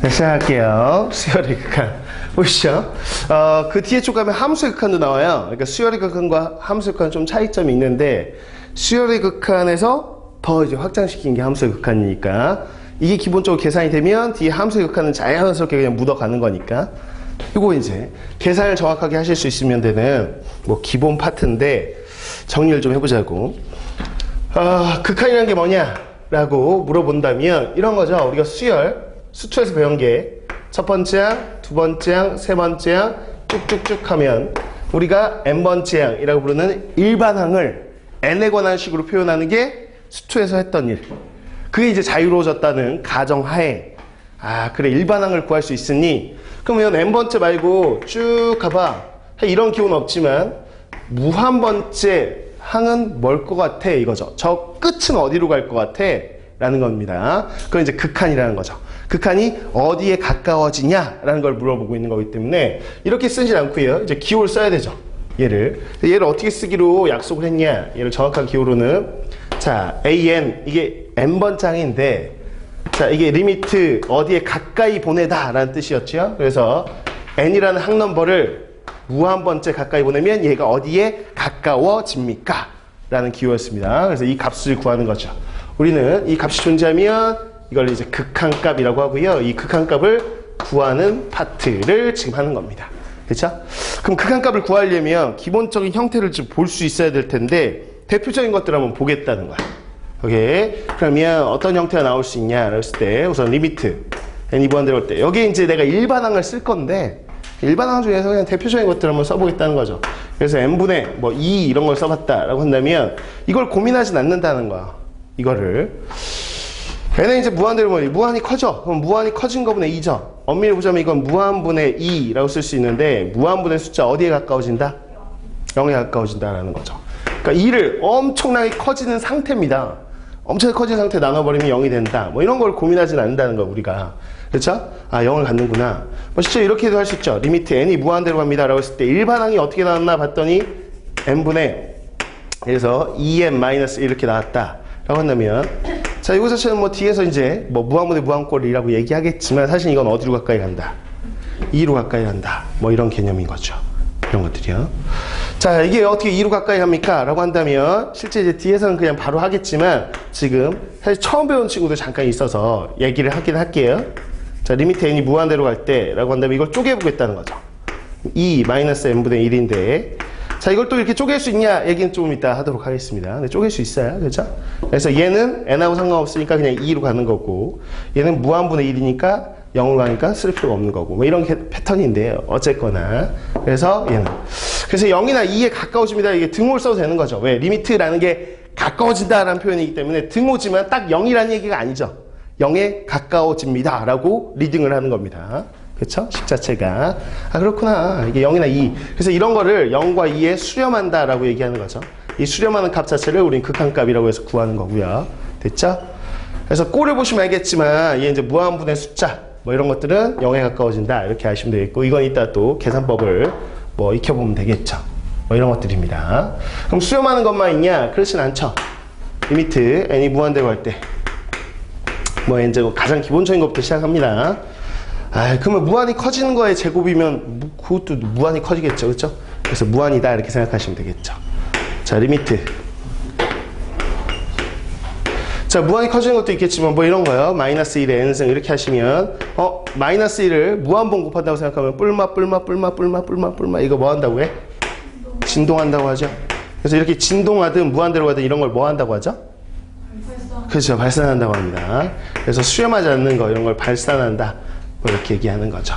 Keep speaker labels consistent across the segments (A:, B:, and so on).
A: 네, 시작할게요. 수열의 극한. 보시죠. 그 뒤에 쪽 가면 함수의 극한도 나와요. 그러니까 수열의 극한과 함수의 극한 좀 차이점이 있는데, 수열의 극한에서 더 이제 확장시킨 게 함수의 극한이니까, 이게 기본적으로 계산이 되면 뒤에 함수의 극한은 자연스럽게 그냥 묻어가는 거니까, 이거 이제 계산을 정확하게 하실 수 있으면 되는 뭐 기본 파트인데, 정리를 좀 해보자고. 극한이라는 게 뭐냐라고 물어본다면 이런 거죠. 우리가 수투에서 배운 게 첫 번째 항, 두 번째 항, 세 번째 항 쭉쭉쭉 하면 우리가 n번째 항이라고 부르는 일반항을 n에 관한 식으로 표현하는 게 수투에서 했던 일. 그게 이제 자유로워졌다는 가정하에 그래 일반항을 구할 수 있으니 그러면 n번째 말고 쭉 가봐. 이런 기호는 없지만 무한번째 항은 뭘 것 같아 이거죠. 저 끝은 어디로 갈 것 같아 라는 겁니다. 그건 이제 극한이라는 거죠. 극한이 어디에 가까워지냐라는 걸 물어보고 있는 거기 때문에 이렇게 쓰진 않고요. 이제 기호를 써야 되죠. 얘를 어떻게 쓰기로 약속을 했냐. 얘를 정확한 기호로는 자 an 이게 n번장인데 자 이게 리미트 어디에 가까이 보내다 라는 뜻이었죠. 그래서 n이라는 항넘버를 무한번째 가까이 보내면 얘가 어디에 가까워집니까? 라는 기호였습니다. 그래서 이 값을 구하는 거죠. 우리는 이 값이 존재하면 이걸 이제 극한값이라고 하고요. 이 극한값을 구하는 파트를 지금 하는 겁니다. 그렇죠? 그럼 극한값을 구하려면 기본적인 형태를 좀 볼 수 있어야 될 텐데 대표적인 것들을 한번 보겠다는 거야. 오케이. 그러면 어떤 형태가 나올 수 있냐? 그랬을 때 우선 리미트 n이 무한대로 올 때 여기에 이제 내가 일반항을 쓸 건데 일반항 중에서 그냥 대표적인 것들을 한번 써보겠다는 거죠. 그래서 n분의 뭐 2 이런 걸 써봤다라고 한다면 이걸 고민하진 않는다는 거야. 이거를 n은 이제 무한대로 보면 무한이 커져. 그럼 무한이 커진 거분의 2죠. 엄밀히 보자면 이건 무한분의 2라고 쓸 수 있는데 무한분의 숫자 어디에 가까워진다? 0에 가까워진다라는 거죠. 그러니까 2를 엄청나게 커지는 상태입니다. 엄청나게 커진 상태 나눠버리면 0이 된다. 뭐 이런 걸 고민하진 않는다는 거 우리가. 그렇죠? 0을 갖는구나. 뭐 실제 이렇게도 할 수 있죠. 리미트 n이 무한대로 갑니다 라고 했을 때 일반항이 어떻게 나왔나 봤더니 n분의 그래서 2n-1 이렇게 나왔다 라고 한다면 자 이거 자체는 뭐 뒤에서 이제 뭐 무한분의 무한꼴이라고 얘기하겠지만 사실 이건 어디로 가까이 간다? 2로 가까이 간다. 뭐 이런 개념인 거죠. 이런 것들이요. 자 이게 어떻게 2로 가까이 갑니까? 라고 한다면 실제 이제 뒤에서는 그냥 바로 하겠지만 지금 사실 처음 배운 친구들 잠깐 있어서 얘기를 하긴 할게요. 자 리미트 n이 무한대로 갈 때 라고 한다면 이걸 쪼개보겠다는 거죠. 2-n분의 1인데 자 이걸 또 이렇게 쪼갤 수 있냐 얘기는 조금 이따 하도록 하겠습니다. 근데 쪼갤 수 있어요. 그렇죠? 그래서 얘는 n하고 상관없으니까 그냥 2로 가는 거고 얘는 무한분의 1이니까 0으로 가니까 쓸 필요가 없는 거고 뭐 이런 패턴인데요. 어쨌거나 그래서 얘는 그래서 0이나 2에 가까워집니다. 이게 등호를 써도 되는 거죠. 왜? 리미트라는 게 가까워진다라는 표현이기 때문에 등호지만 딱 0이라는 얘기가 아니죠. 0에 가까워집니다 라고 리딩을 하는 겁니다. 그쵸? 식 자체가. 그렇구나. 이게 0이나 2. 그래서 이런 거를 0과 2에 수렴한다 라고 얘기하는 거죠. 이 수렴하는 값 자체를 우린 극한값이라고 해서 구하는 거고요. 됐죠? 그래서 꼴을 보시면 알겠지만 얘 이제 무한분의 숫자 뭐 이런 것들은 0에 가까워진다 이렇게 아시면 되겠고 이건 이따 또 계산법을 뭐 익혀보면 되겠죠. 뭐 이런 것들입니다. 그럼 수렴하는 것만 있냐? 그렇진 않죠. 리미트 n이 무한대로 갈 때 뭐 이제 가장 기본적인 것부터 시작합니다. 그러면 무한이 커지는 거에 제곱이면 그것도 무한이 커지겠죠. 그렇죠? 그래서 무한이다 이렇게 생각하시면 되겠죠. 자 리미트 자 무한이 커지는 것도 있겠지만 뭐 이런 거요. 마이너스 1의 n승 이렇게 하시면 마이너스 1을 무한번 곱한다고 생각하면 뿔마 이거 뭐 한다고 해? 진동한다고 하죠. 그래서 이렇게 진동하든 무한대로 가든 이런 걸 뭐 한다고 하죠? 그렇죠. 발산한다고 합니다. 그래서 수렴하지 않는 거 이런 걸 발산한다 뭐 이렇게 얘기하는 거죠.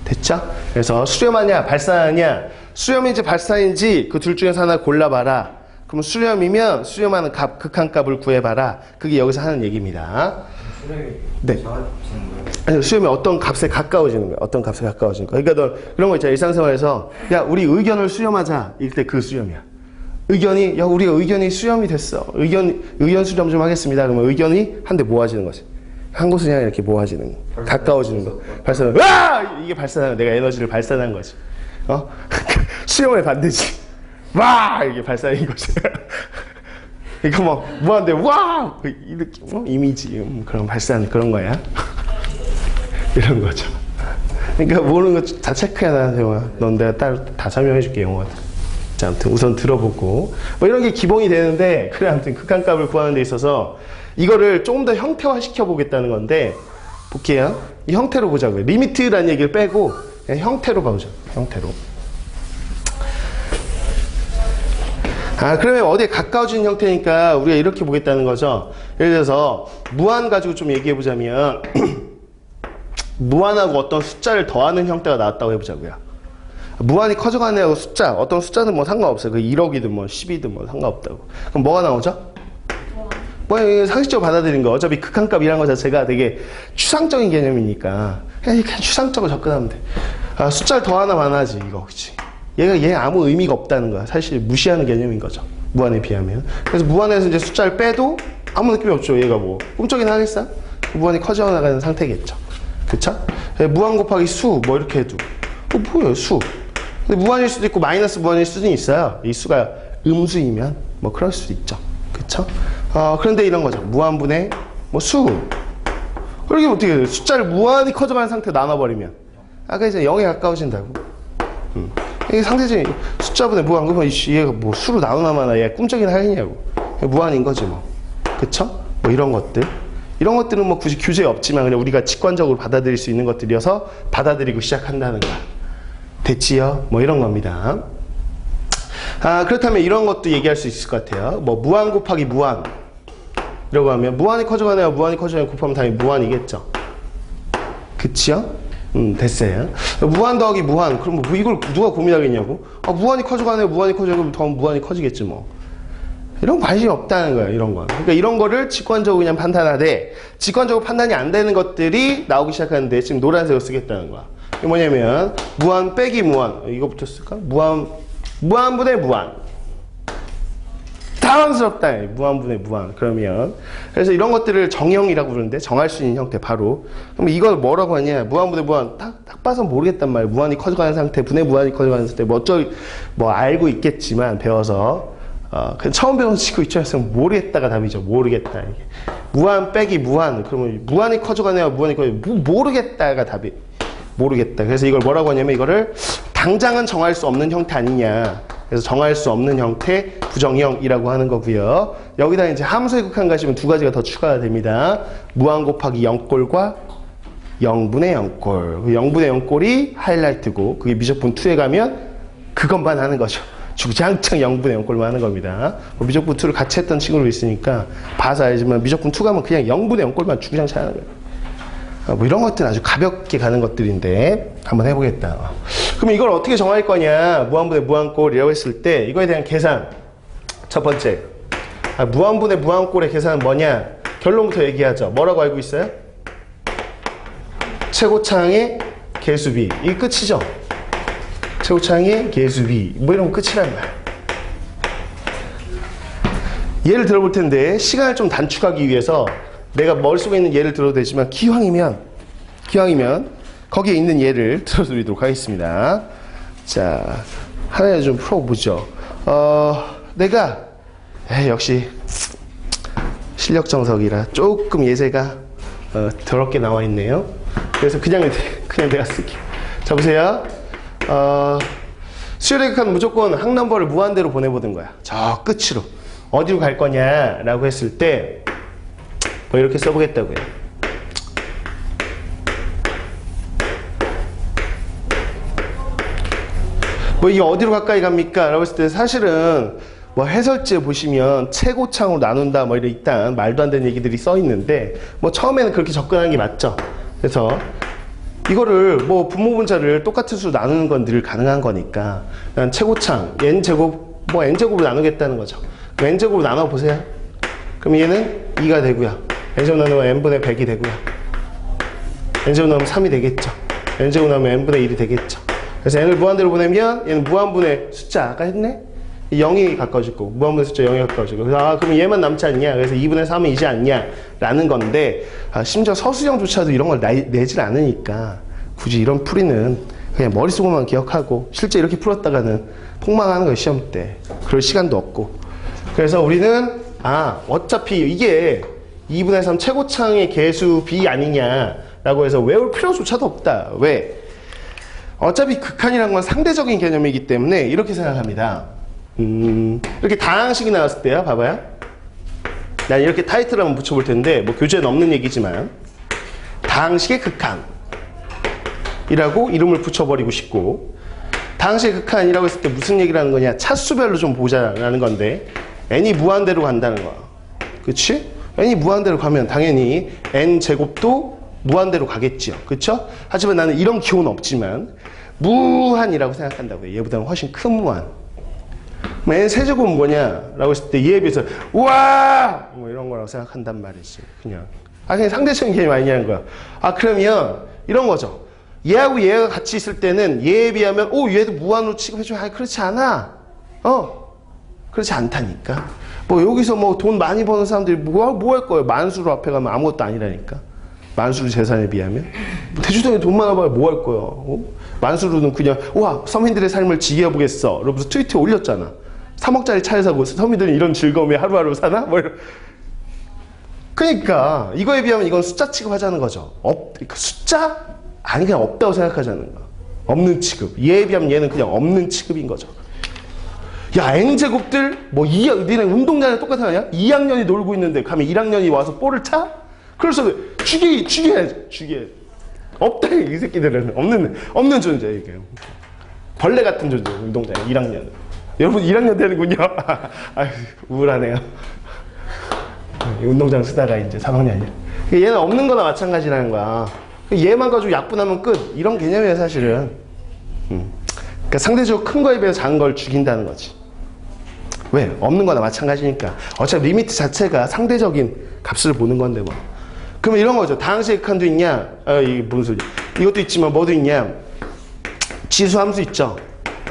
A: 됐죠? 그래서 수렴하냐 발산하냐 수렴인지 발산인지 그 둘 중에서 하나 골라봐라. 그럼 수렴이면 수렴하는 값 극한값을 구해봐라. 그게 여기서 하는 얘기입니다. 네. 아니, 수렴이 어떤 값에 가까워지는 거야. 어떤 값에 가까워지는 거야. 그러니까 너 그런 거 있잖아. 일상생활에서 야 우리 의견을 수렴하자 이럴 때 그 수렴이야. 의견이 야 우리가 의견이 수렴이 됐어. 의견 수렴 좀 하겠습니다. 그러면 의견이 한데 모아지는 거지. 한 곳은 그냥 이렇게 모아지는 거. 가까워지는 거. 발산. 와! 이게 발산하는 내가 에너지를 발산한 거지. 수렴의 반대지. 와! 이게 발산인 거지. 이거 뭐 무한대 와! 이 느낌 이미지 그런 발산 그런 거야. 이런 거죠. 그러니까 모르는 거 다 체크해놔, 세영아. 넌 내가 따로 다 설명해줄게, 영어한테. 자, 아무튼 우선 들어보고. 뭐 이런 게 기본이 되는데, 그래, 아무튼 극한값을 구하는 데 있어서 이거를 조금 더 형태화 시켜보겠다는 건데, 볼게요. 이 형태로 보자고요. 리미트라는 얘기를 빼고, 그냥 형태로 봐보자. 형태로. 그러면 어디에 가까워지는 형태니까 우리가 이렇게 보겠다는 거죠. 예를 들어서, 무한 가지고 좀 얘기해보자면, 무한하고 어떤 숫자를 더하는 형태가 나왔다고 해보자고요. 무한이 커져가는 숫자, 어떤 숫자는 뭐 상관없어요. 그 1억이든 뭐 10이든 뭐 상관없다고. 그럼 뭐가 나오죠? 뭐 상식적으로 받아들인 거. 어차피 극한값이라는 거 자체가 되게 추상적인 개념이니까 그냥 추상적으로 접근하면 돼. 숫자를 더하나 마나지 이거, 그치? 얘 아무 의미가 없다는 거야. 사실 무시하는 개념인 거죠. 무한에 비하면. 그래서 무한에서 이제 숫자를 빼도 아무 느낌이 없죠. 얘가 뭐 꿈쩍이나 하겠어? 무한이 커져나가는 상태겠죠. 그쵸? 무한 곱하기 수 뭐 이렇게 해도 뭐예요, 수? 근데 무한일 수도 있고 마이너스 무한일 수도 있어요. 이 수가 음수이면 뭐 그럴 수도 있죠. 그쵸? 그런데 이런 거죠. 무한분의 뭐 수. 그러게 어떻게 해요? 숫자를 무한히 커져가는 상태로 나눠버리면 아까 이제 0에 가까워진다고. 이게 상대적인 숫자분의 무한. 그러면 얘가 뭐 수로 나누나마나 얘 꿈쩍이나 하겠냐고. 무한인 거지 뭐. 그쵸? 뭐 이런 것들. 이런 것들은 뭐 굳이 규제 없지만 그냥 우리가 직관적으로 받아들일 수 있는 것들이어서 받아들이고 시작한다는 거야. 됐지요? 뭐 이런 겁니다. 그렇다면 이런 것도 얘기할 수 있을 것 같아요. 뭐 무한 곱하기 무한 이라고 하면 무한이 커져가네요. 무한이 커져가네요. 곱하면 당연히 무한이겠죠. 그치요? 됐어요. 무한 더하기 무한. 그럼 뭐 이걸 누가 고민하겠냐고? 무한이 커져가네요. 무한이 커져가면 더 무한이 커지겠지 뭐. 이런 관심이 없다는 거예요. 이런 거. 그러니까 이런 거를 직관적으로 그냥 판단하되 직관적으로 판단이 안 되는 것들이 나오기 시작하는데 지금 노란색을 쓰겠다는 거야. 이게 뭐냐면 무한 빼기 무한. 이거부터 쓸까? 무한분의 무한. 당황스럽다. 무한분의 무한. 그러면 그래서 이런 것들을 정형이라고 부르는데 정할 수 있는 형태 바로. 그럼 이걸 뭐라고 하냐? 무한분의 무한. 딱 봐서 모르겠단 말이야. 무한이 커져가는 상태, 분의 무한이 커져가는 상태. 뭐 알고 있겠지만 배워서 그냥 처음 배운 친구 입장에서는 모르겠다가 답이죠. 모르겠다. 이게. 무한 빼기 무한. 그러면 무한이 커져가네요. 무한이 모르겠다가 답이. 모르겠다. 그래서 이걸 뭐라고 하냐면 이거를 당장은 정할 수 없는 형태 아니냐. 그래서 정할 수 없는 형태 부정형이라고 하는 거고요. 여기다 이제 함수의 극한 가시면 두 가지가 더 추가가 됩니다. 무한 곱하기 0꼴과 0분의 0꼴. 0분의 0꼴이 하이라이트고 그게 미적분 2에 가면 그것만 하는 거죠. 주장창 0분의 0꼴만 하는 겁니다. 미적분 2를 같이 했던 친구도 있으니까 봐서 알지만 미적분 2 가면 그냥 0분의 0꼴만 주장창 하는 거예요. 뭐 이런 것들은 아주 가볍게 가는 것들인데 한번 해보겠다. 그럼 이걸 어떻게 정할 거냐? 무한분의 무한꼴이라고 했을 때 이거에 대한 계산. 첫 번째, 무한분의 무한꼴의 계산은 뭐냐? 결론부터 얘기하죠. 뭐라고 알고 있어요? 최고차항의 개수비. 이게 끝이죠. 최고차항의 개수비. 뭐 이런 거 끝이란 말이야. 예를 들어볼 텐데 시간을 좀 단축하기 위해서 내가 머릿속에 있는 예를 들어도 되지만 기왕이면 거기에 있는 예를 들어드리도록 하겠습니다. 자, 하나 좀 풀어보죠. 내가 역시 실력 정석이라 조금 예제가 더럽게 나와 있네요. 그래서 그냥 내가 쓸게. 자, 보세요. 수열의 극한 무조건 항넘버를 무한대로 보내보는 거야. 저 끝으로. 어디로 갈 거냐라고 했을 때 뭐 이렇게 써보겠다고요. 뭐 이게 어디로 가까이 갑니까? 라고 했을 때 사실은 뭐 해설지에 보시면 최고창으로 나눈다 뭐 이런 일단 말도 안 되는 얘기들이 써 있는데 뭐 처음에는 그렇게 접근하는 게 맞죠. 그래서 이거를 뭐 분모분자를 똑같은 수로 나누는 건 늘 가능한 거니까 그냥 최고창 n제곱 뭐 n제곱으로 나누겠다는 거죠. n제곱으로 나눠보세요. 그럼 얘는 2가 되고요. n제곱 나누면 n분의 100이 되고요. n제곱 나누면 3이 되겠죠. n제곱 나누면 n분의 1이 되겠죠. 그래서 n을 무한대로 보내면 얘는 무한분의 숫자 아까 했네? 0이 가까워질 거고 무한분의 숫자 0이 가까워질 거고 그래서 그럼 얘만 남지 않냐? 그래서 2분의 3은 이지 않냐? 라는 건데 심지어 서술형조차도 이런 걸 내질 않으니까 굳이 이런 풀이는 그냥 머릿속으로만 기억하고 실제 이렇게 풀었다가는 폭망하는 거예요. 시험 때. 그럴 시간도 없고. 그래서 우리는 어차피 이게 2분의 3 최고창의 개수 B 아니냐라고 라고 해서 외울 필요조차도 없다. 왜? 어차피 극한이란 건 상대적인 개념이기 때문에 이렇게 생각합니다. 이렇게 다항식이 나왔을 때요. 봐봐요. 난 이렇게 타이틀을 한번 붙여볼 텐데 뭐 교재에 없는 얘기지만 다항식의 극한이라고 이름을 붙여버리고 싶고, 다항식의 극한이라고 했을 때 무슨 얘기를 하는 거냐, 차수별로 좀 보자라는 건데 n이 무한대로 간다는 거야. 그치? n이 무한대로 가면 당연히 n제곱도 무한대로 가겠죠. 그쵸? 하지만 나는 이런 기호는 없지만 무한이라고 생각한다고요. 얘보다는 훨씬 큰 무한. n 세제곱은 뭐냐라고 했을 때 얘에 비해서 우와! 뭐 이런 거라고 생각한단 말이지. 그냥 그냥 상대적인 개념 아니냐는 거야. 그러면 이런 거죠. 얘하고 얘가 같이 있을 때는 얘에 비하면 얘도 무한으로 취급해주면 그렇지 않아. 그렇지 않다니까. 뭐 여기서 뭐 돈 많이 버는 사람들이 뭐 할 거예요. 만수로 앞에 가면 아무것도 아니라니까. 만수르 재산에 비하면 대주동에 돈 많아봐야 뭐 할 거야. 만수르는 그냥 와 서민들의 삶을 지켜보겠어 이러면서 트위터에 올렸잖아. 3억짜리 차를 사고 서민들은 이런 즐거움에 하루하루 사나? 뭐 이런. 그러니까 이거에 비하면 이건 숫자 취급하자는 거죠. 숫자? 아니 그냥 없다고 생각하자는 거야. 없는 취급. 얘에 비하면 얘는 그냥 없는 취급인 거죠. 야 n제곱들 뭐 니네 운동장에 똑같아냐? 2학년이 놀고 있는데 가면 1학년이 와서 볼을 차? 그래서 죽여야지. 없다 이 새끼들은. 없는 존재 이게. 벌레 같은 존재 운동장에 1학년. 여러분 1학년 되는군요. 우울하네요. 운동장 쓰다가 이제 3학년이야. 얘는 없는 거나 마찬가지라는 거야. 얘만 가지고 약분하면 끝. 이런 개념이에요 사실은. 그러니까 상대적으로 큰 거에 비해서 작은 걸 죽인다는 거지. 왜? 없는 거나 마찬가지니까. 어차피 리미트 자체가 상대적인 값을 보는 건데 뭐. 그러면 이런 거죠. 다항식의 극한도 있냐? 이게 무슨 소리야. 이것도 있지만 뭐도 있냐? 지수함수 있죠.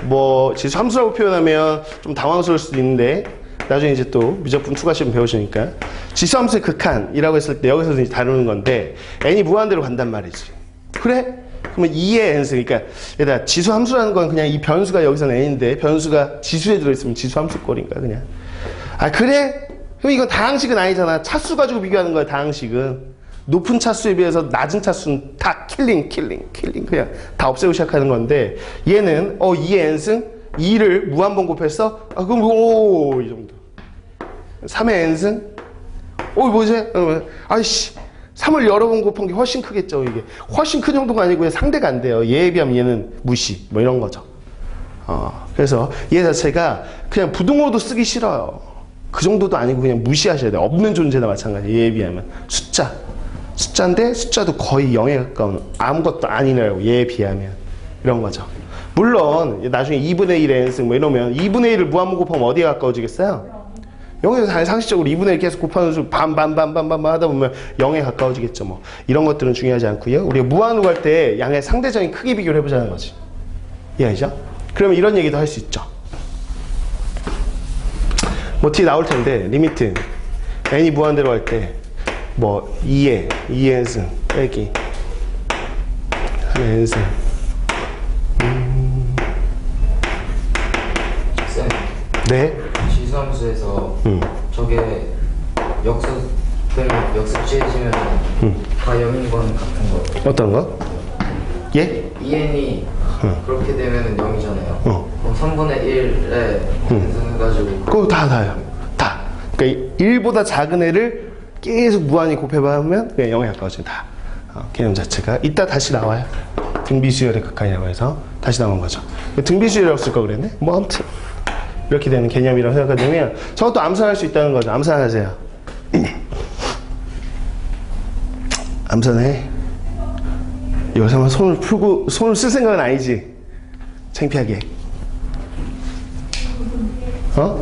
A: 뭐 지수함수라고 표현하면 좀 당황스러울 수도 있는데 나중에 이제 또 미적분 추가 시험 배우시니까 지수함수의 극한이라고 했을 때 여기서 이제 다루는 건데 n이 무한대로 간단 말이지. 그래? 그러면 2의 n승, 그러니까 얘들아 지수함수라는 건 그냥 이 변수가 여기서는 n인데 변수가 지수에 들어있으면 지수함수 꼴인가 그냥. 그래? 그럼 이건 다항식은 아니잖아. 차수 가지고 비교하는 거야 다항식은. 높은 차수에 비해서 낮은 차수는 다 킬링 그냥 다 없애고 시작하는 건데 얘는 2의 n승 2를 무한번 곱했어? 그럼 이 정도. 3의 n승 뭐지? 아이씨 3을 여러 번 곱한 게 훨씬 크겠죠. 이게 훨씬 큰 정도가 아니고 상대가 안 돼요. 얘에 비하면 얘는 무시 뭐 이런 거죠. 그래서 얘 자체가 그냥 부등호도 쓰기 싫어요. 그 정도도 아니고 그냥 무시하셔야 돼요. 없는 존재나 마찬가지. 얘에 비하면 숫자인데 숫자도 거의 0에 가까운 아무것도 아니네요. 얘에 비하면 이런 거죠. 물론 나중에 2분의 1의 n승 뭐 이러면 2분의 1을 무한번 곱하면 어디에 가까워지겠어요? 0에서 당연히 상식적으로 2분의 1 계속 곱하는 수 반 하다 보면 0에 가까워지겠죠. 뭐 이런 것들은 중요하지 않고요. 우리가 무한으로 갈 때 양의 상대적인 크기 비교를 해보자는 거지. 이해하시죠? 그러면 이런 얘기도 할 수 있죠. 뭐 뒤에 나올 텐데 리미트 n이 무한대로 할 때 뭐 2의 n승 빼기 3의 n승
B: 쌤,
A: 네?
B: 지수함수에서 저게 역습지해지면 다 0인 건 같은 거.
A: 어떤 거? 예?
B: 2n이 그렇게 되면 0이잖아요. 그럼 3분의 1에 n승해가지고
A: 그거 다요. 다. 그러니까 1보다 작은 애를 계속 무한히 곱해보면 그냥 0에 가까워져. 다. 개념 자체가 이따 다시 나와요. 등비수열의 극한이라고 해서 다시 나온 거죠. 등비수열이 없을 거 그랬네? 뭐 아무튼 이렇게 되는 개념이라고 생각하면 저것도 암산할 수 있다는 거죠. 암산하세요. 암산해. 여기서만 손을 풀고 손을 쓸 생각은 아니지. 창피하게.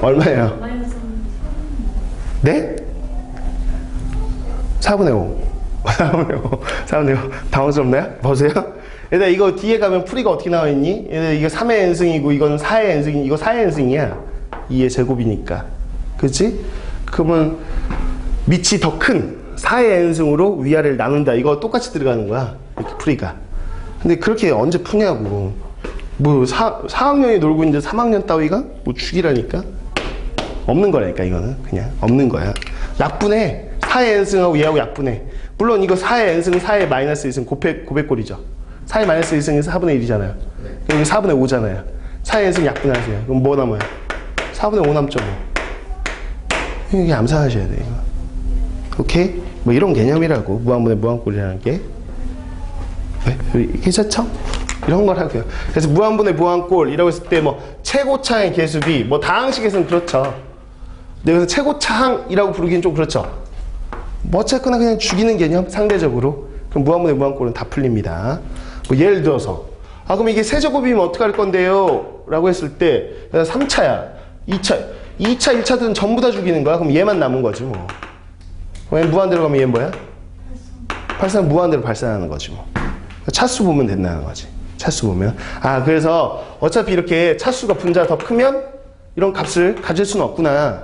A: 얼마예요? 네? 4분의 5. 4분의 5. 당황스럽나요? 보세요. 얘들아 이거 뒤에 가면 풀이가 어떻게 나와 있니? 얘들아 이거 3의 n승이고 이거는 4의 n승이 이거 4의 n승이야. 2의 제곱이니까. 그치? 그러면 밑이 더 큰 4의 n승으로 위아래를 나눈다. 이거 똑같이 들어가는 거야. 이렇게 풀이가. 근데 그렇게 언제 푸냐고. 뭐 4학년이 놀고 있는데 3학년 따위가? 뭐 죽이라니까? 없는 거라니까 이거는. 그냥 없는 거야. 약분해. 4의 n승하고 얘하고 약분해. 물론 이거 4의 n승 4의 마이너스 1승 고백골이죠. 4의 마이너스 1승이 4분의 1이잖아요. 여기 4분의 5잖아요. 4의 n승 약분하세요. 그럼 뭐 남아요? 4분의 5 남죠 뭐. 이게 암산하셔야 돼 이거. 오케이? 뭐 이런 개념이라고 무한분의 무한꼴이라는 게. 네? 괜찮죠? 이런 걸 하고요. 그래서 무한분의 무한꼴이라고 했을 때 뭐 최고차항의 개수비 뭐 다항식에서는 그렇죠. 근데 여기서 최고차항이라고 부르기는 좀 그렇죠. 뭐 어쨌거나 그냥 죽이는 개념 상대적으로. 그럼 무한분의 무한꼴은 다 풀립니다. 뭐 예를 들어서 그럼 이게 세제곱이면 어떡할 건데요? 라고 했을 때 3차야 2차 1차들은 전부 다 죽이는 거야. 그럼 얘만 남은 거지 뭐. 왜 무한대로 가면 얘는 뭐야? 발산 무한대로 발산하는 거지 뭐. 차수 보면 된다는 거지. 차수 보면. 그래서 어차피 이렇게 차수가 분자가 더 크면 이런 값을 가질 수는 없구나.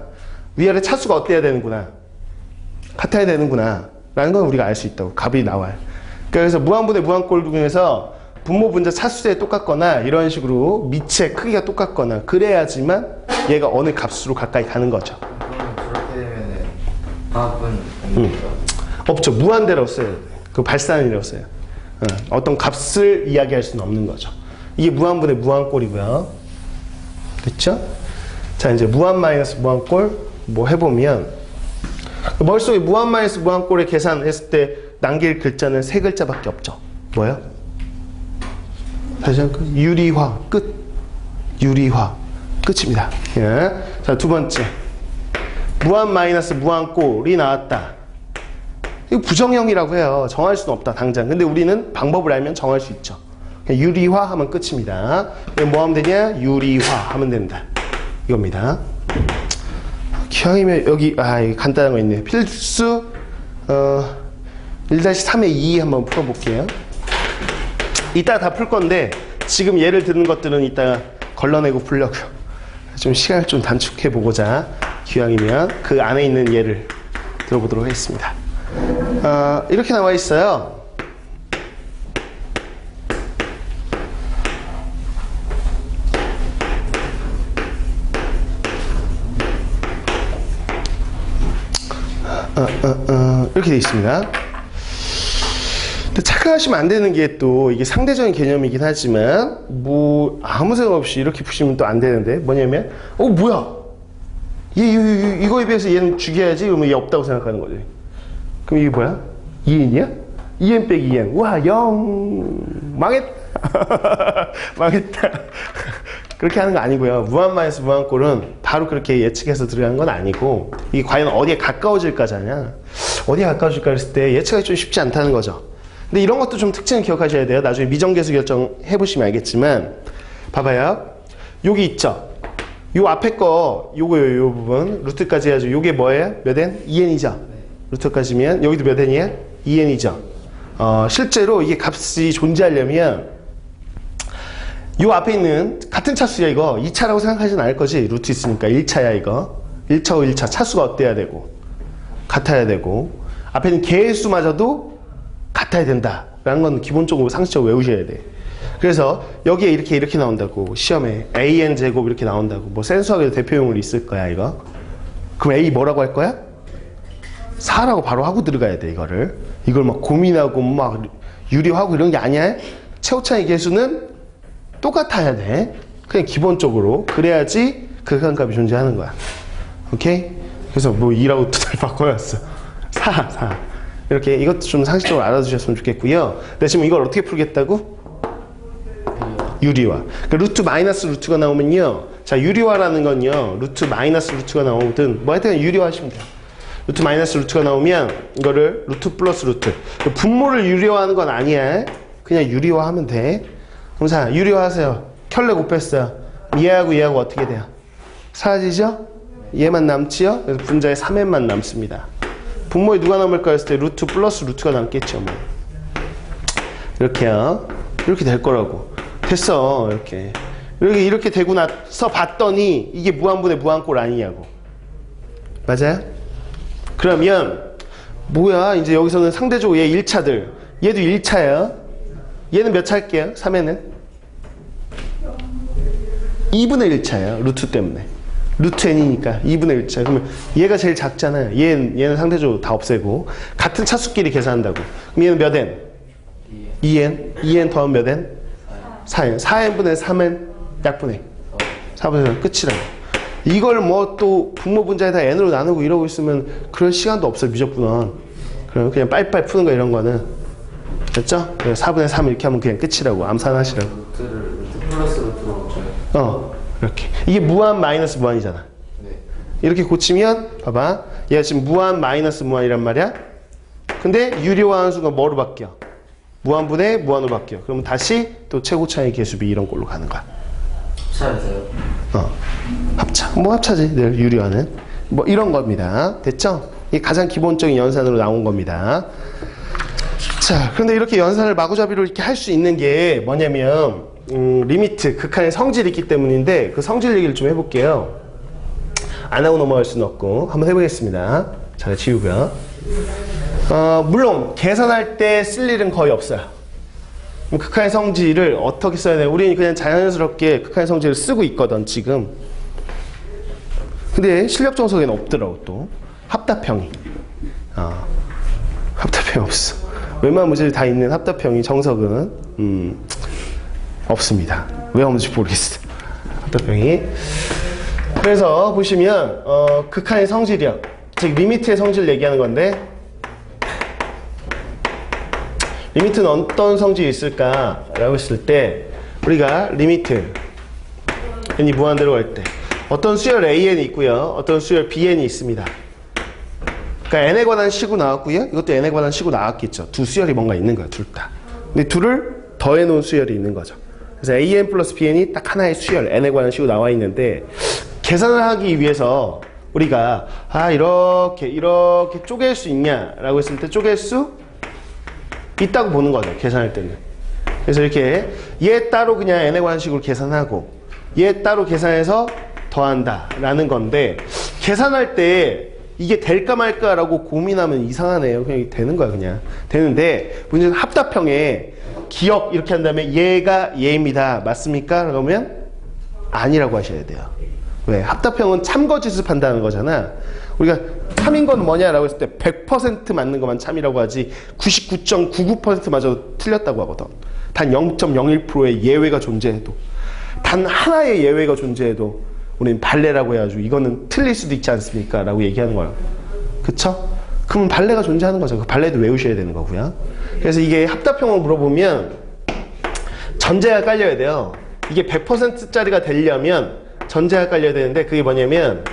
A: 위아래 차수가 어때야 되는구나. 같아야 되는구나. 라는 건 우리가 알 수 있다고. 값이 나와요. 그래서 무한분의 무한꼴 중에서 분모 분자 차수에 똑같거나 이런 식으로 밑의 크기가 똑같거나 그래야지만 얘가 어느 값으로 가까이 가는 거죠.
B: 그러면 그렇게 되면은 답은 없는 거죠?
A: 없죠. 무한대로 써야 돼. 그 발산이라고 써요. 어떤 값을 이야기할 수는 없는 거죠. 이게 무한분의 무한꼴이고요. 됐죠? 자, 이제 무한 마이너스 무한꼴 뭐 해보면 머릿속에 무한 마이너스 무한꼴을 계산했을 때 남길 글자는 세 글자밖에 없죠. 뭐요? 다시 한번 유리화 끝. 유리화 끝입니다. 예. 자, 두 번째 무한 마이너스 무한꼴이 나왔다. 이거 부정형이라고 해요. 정할 수는 없다 당장. 근데 우리는 방법을 알면 정할 수 있죠. 유리화 하면 끝입니다. 뭐 하면 되냐? 유리화 하면 된다. 이겁니다. 기왕이면 여기 여기 간단한 거 있네. 필수 1-3의 2 한번 풀어볼게요. 이따가 다 풀 건데 지금 예를 드는 것들은 이따가 걸러내고 풀려고요. 좀 시간을 좀 단축해 보고자 기왕이면 그 안에 있는 예를 들어보도록 하겠습니다. 이렇게 나와 있어요. 이렇게 되어 있습니다. 근데 착각하시면 안 되는 게 또 이게 상대적인 개념이긴 하지만 뭐 아무 생각 없이 이렇게 푸시면 또 안 되는데 뭐냐면 뭐야 이거에 비해서 얘는 죽여야지 그러면 얘 없다고 생각하는 거지. 그럼 이게 뭐야? 2n이야? 2n 빼기 2n 와 0 망했다. 망했다. 그렇게 하는 거 아니고요. 무한 마이너스 무한꼴은 바로 그렇게 예측해서 들어가는 건 아니고 이게 과연 어디에 가까워질까잖아. 어디에 가까워질까 했을 때 예측하기 좀 쉽지 않다는 거죠. 근데 이런 것도 좀 특징을 기억하셔야 돼요. 나중에 미정계수 결정 해보시면 알겠지만 봐봐요. 여기 있죠. 요 앞에 거 요 부분 루트까지 해야죠. 요게 뭐예요? 몇 n? 2n이죠. 루트까지면 여기도 몇 n이야? 2n이죠. 실제로 이게 값이 존재하려면 요 앞에 있는 같은 차수야 이거 2차라고 생각하진 않을 거지. 루트 있으니까 1차야 이거. 1차고 1차 차수가 어때야 되고 같아야 되고 앞에 있는 개수마저도 같아야 된다 라는 건 기본적으로 상식적으로 외우셔야 돼. 그래서 여기에 이렇게 나온다고 시험에 an 제곱 이렇게 나온다고. 뭐 센수학에도 대표용으로 있을 거야 이거. 그럼 a 뭐라고 할 거야? 4라고 바로 하고 들어가야 돼 이거를. 이걸 막 고민하고 막 유리하고 이런 게 아니야. 최고차의 개수는 똑같아야 돼. 그냥 기본적으로 그래야지 극한값이 존재하는 거야. 오케이? 그래서 뭐 2라고 두 달 바꿔놨어. 4 이렇게 이것도 좀 상식적으로 알아두셨으면 좋겠고요. 근데 지금 이걸 어떻게 풀겠다고? 유리화. 그러니까 루트 마이너스 루트가 나오면요. 자, 유리화라는 건요. 루트 마이너스 루트가 나오든 뭐 하여튼 유리화 하시면 돼요. 루트 마이너스 루트가 나오면 이거를 루트 플러스 루트. 분모를 유리화하는 건 아니야. 그냥 유리화하면 돼. 그럼 자, 유리화하세요. 켤레 곱했어요. 얘하고 어떻게 돼요? 사라지죠? 얘만 남지요? 그래서 분자에 3n만 남습니다. 분모에 누가 남을까 했을 때 루트 플러스 루트가 남겠죠. 뭐. 이렇게요. 이렇게 될 거라고. 됐어. 이렇게 되고 나서 봤더니 이게 무한분의 무한꼴 아니냐고. 맞아요? 그러면 뭐야? 이제 여기서는 상대적으로 얘 1차들. 얘도 1차야. 얘는 몇 차 할게요? 3에는? 2분의 1차예요. 루트 때문에. 루트 n이니까 2분의 1차. 그러면 얘가 제일 작잖아요. 얘는 상대적으로 다 없애고 같은 차수끼리 계산한다고. 그럼 얘는 몇 n? 2n. 2n 더하면 몇 n? 4n. 4n분의 3n 약분해. 4분의 3 끝이라고. 이걸 뭐 또 분모 분자에다 n으로 나누고 이러고 있으면 그럴 시간도 없어요. 미적분원. 그럼 그냥 빨리빨리 푸는 거 이런 거는. 됐죠? 4분의 3 이렇게 하면 그냥 끝이라고. 암산하시라고.
B: 루트 플러스 루트로 고쳐요.
A: 이렇게. 이게 무한 마이너스 무한이잖아.
B: 네.
A: 이렇게 고치면 봐봐. 얘가 지금 무한 마이너스 무한이란 말이야. 근데 유리화하는 순간 뭐로 바뀌어? 무한분의 무한으로 바뀌어. 그러면 다시 또 최고차의 계수비 이런 걸로 가는 거야.
B: 합차해서요?
A: 합차. 뭐 합차지. 늘 유리화는. 뭐 이런 겁니다. 됐죠? 이게 가장 기본적인 연산으로 나온 겁니다. 자, 그런데 이렇게 연산을 마구잡이로 이렇게 할 수 있는 게 뭐냐면 리미트, 극한의 성질이 있기 때문인데 그 성질 얘기를 좀 해볼게요. 안 하고 넘어갈 수는 없고 한번 해보겠습니다. 잘 지우고요. 물론 계산할 때 쓸 일은 거의 없어요. 그럼 극한의 성질을 어떻게 써야 돼요? 우리는 그냥 자연스럽게 극한의 성질을 쓰고 있거든 지금. 근데 실력 정석에는 없더라고 또. 합답형이. 합답형이 없어. 웬만한 문제들 다 있는 합답형이 정석은 없습니다. 왜 없는지 모르겠어. 합답형이. 그래서 보시면 극한의 성질이요. 즉 리미트의 성질 얘기하는 건데 리미트는 어떤 성질이 있을까? 라고 했을 때 우리가 리미트 n이 무한대로 갈 때 어떤 수열 an이 있고요. 어떤 수열 bn이 있습니다. 그러니까 n에 관한 식으로 나왔고요. 이것도 n에 관한 식으로 나왔겠죠. 두 수열이 뭔가 있는 거야. 둘 다. 근데 둘을 더해 놓은 수열이 있는 거죠. 그래서 an 플러스 bn이 딱 하나의 수열 n에 관한 식으로 나와 있는데 계산을 하기 위해서 우리가 이렇게 쪼갤 수 있냐라고 했을 때 쪼갤 수 있다고 보는 거죠. 계산할 때는. 그래서 이렇게 얘 따로 그냥 n에 관한 식으로 계산하고 얘 따로 계산해서 더한다 라는 건데 계산할 때 이게 될까 말까라고 고민하면 이상하네요. 그냥 되는 거야 그냥. 되는데 문제는 합답형에 기억 이렇게 한 다음에 얘가 얘입니다. 맞습니까? 그러면 아니라고 하셔야 돼요. 왜? 합답형은 참거짓을 판단하는 거잖아. 우리가 참인 건 뭐냐라고 했을 때 100% 맞는 것만 참이라고 하지 99.99% 맞아도 틀렸다고 하거든. 단 0.01%의 예외가 존재해도 단 하나의 예외가 존재해도 우리는 발레라고 해가지고 이거는 틀릴 수도 있지 않습니까? 라고 얘기하는 거예요. 그쵸? 그럼 발레가 존재하는 거죠. 그 발레도 외우셔야 되는 거고요. 그래서 이게 합답형을 물어보면 전제가 깔려야 돼요. 이게 100%짜리가 되려면 전제가 깔려야 되는데 그게 뭐냐면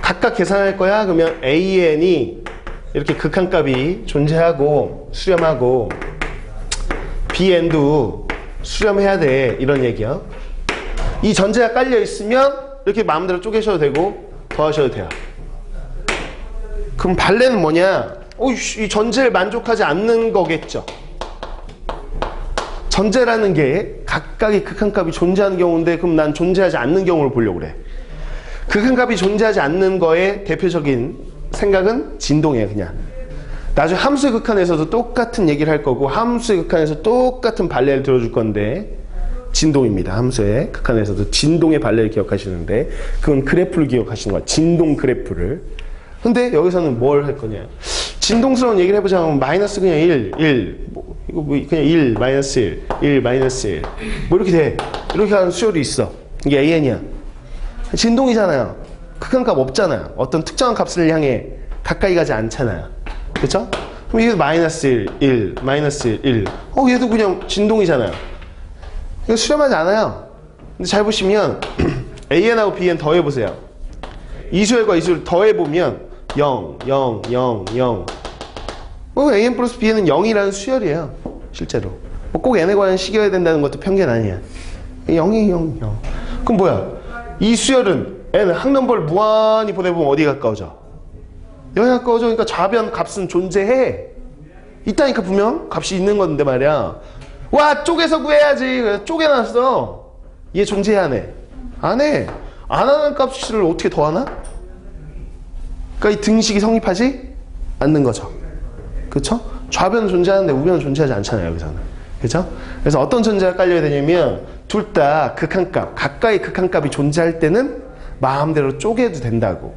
A: 각각 계산할 거야. 그러면 AN이 이렇게 극한값이 존재하고 수렴하고 BN도 수렴해야 돼. 이런 얘기요. 이 전제가 깔려 있으면 이렇게 마음대로 쪼개셔도 되고 더하셔도 돼요. 그럼 발레는 뭐냐? 이 전제를 만족하지 않는 거겠죠. 전제라는 게 각각의 극한값이 존재하는 경우인데 그럼 난 존재하지 않는 경우를 보려고 그래. 극한값이 존재하지 않는 거의 대표적인 생각은 진동이에요. 그냥 나중에 함수의 극한에서도 똑같은 얘기를 할 거고 함수의 극한에서 똑같은 발레를 들어줄 건데 진동입니다. 함수의 극한에서도 진동의 발레를 기억하시는데 그건 그래프를 기억하시는 거야. 진동 그래프를. 근데 여기서는 뭘 할 거냐? 진동스러운 얘기를 해보자면 마이너스 그냥 1 이거 뭐 그냥 1 마이너스 1 마이너스 1 뭐 이렇게 돼. 이렇게 하는 수열이 있어. 이게 AN이야. 진동이잖아요. 극한값 없잖아요. 어떤 특정한 값을 향해 가까이 가지 않잖아요. 그렇죠? 그럼 이게 마이너스 1 마이너스 1 얘도 그냥 진동이잖아요. 이거 수렴하지 않아요. 근데 잘 보시면 AN하고 BN 더해보세요. 이 수열과 이 수열 더해보면 0, 0, 0, 0 AN 플러스 BN은 0이라는 수열이에요. 실제로 꼭 n에 관한 식이어야 된다는 것도 편견 아니야. 0이 0, 0 그럼 뭐야? 이 수열은 n은 항넘버를 무한히 보내보면 어디에 가까워져? 여기 가까워져. 그러니까 좌변 값은 존재해. 있다니까 분명 값이 있는 건데 말이야. 와 쪼개서 구해야지. 쪼개놨어. 얘 존재해 안 해? 안 해. 안 하는 값을 어떻게 더하나? 그러니까 이 등식이 성립하지 않는 거죠. 그렇죠? 좌변은 존재하는데 우변은 존재하지 않잖아요. 여기서는. 그렇죠? 그래서 어떤 전제가 깔려야 되냐면 둘 다 극한값, 가까이 극한값이 존재할 때는 마음대로 쪼개도 된다고.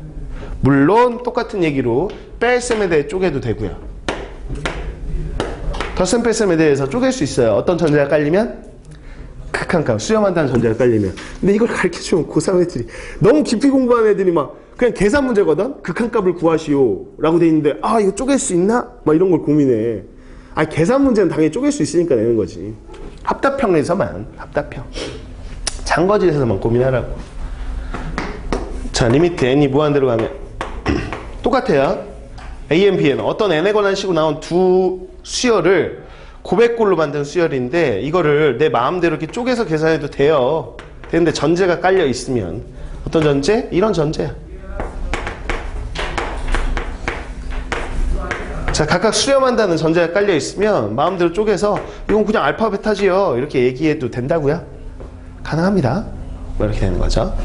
A: 물론 똑같은 얘기로 뺄셈에 대해 쪼개도 되고요. 덧셈 뺄셈에 대해서 쪼갤 수 있어요. 어떤 전제가 깔리면? 극한값, 수렴한다는 전제가 깔리면. 근데 이걸 가르쳐주면 고3 애들이 너무 깊이 공부하는 애들이 막 그냥 계산 문제거든? 극한값을 구하시오 라고 돼 있는데 아 이거 쪼갤 수 있나? 막 이런 걸 고민해. 아 계산 문제는 당연히 쪼갤 수 있으니까 내는 거지. 합답형에서만, 합답형. 장거리에서만 고민하라고. 자, 리미트 n이 무한대로 가면 똑같아요. a, b는 어떤 n에 관한 식으로 나온 두 수열을 고백골로 만든 수열인데 이거를 내 마음대로 이렇게 쪼개서 계산해도 돼요. 되는데 전제가 깔려 있으면 어떤 전제? 이런 전제야. 자, 각각 수렴한다는 전제가 깔려 있으면 마음대로 쪼개서 이건 그냥 알파 베타지요 이렇게 얘기해도 된다고요? 가능합니다. 뭐 이렇게 되는 거죠.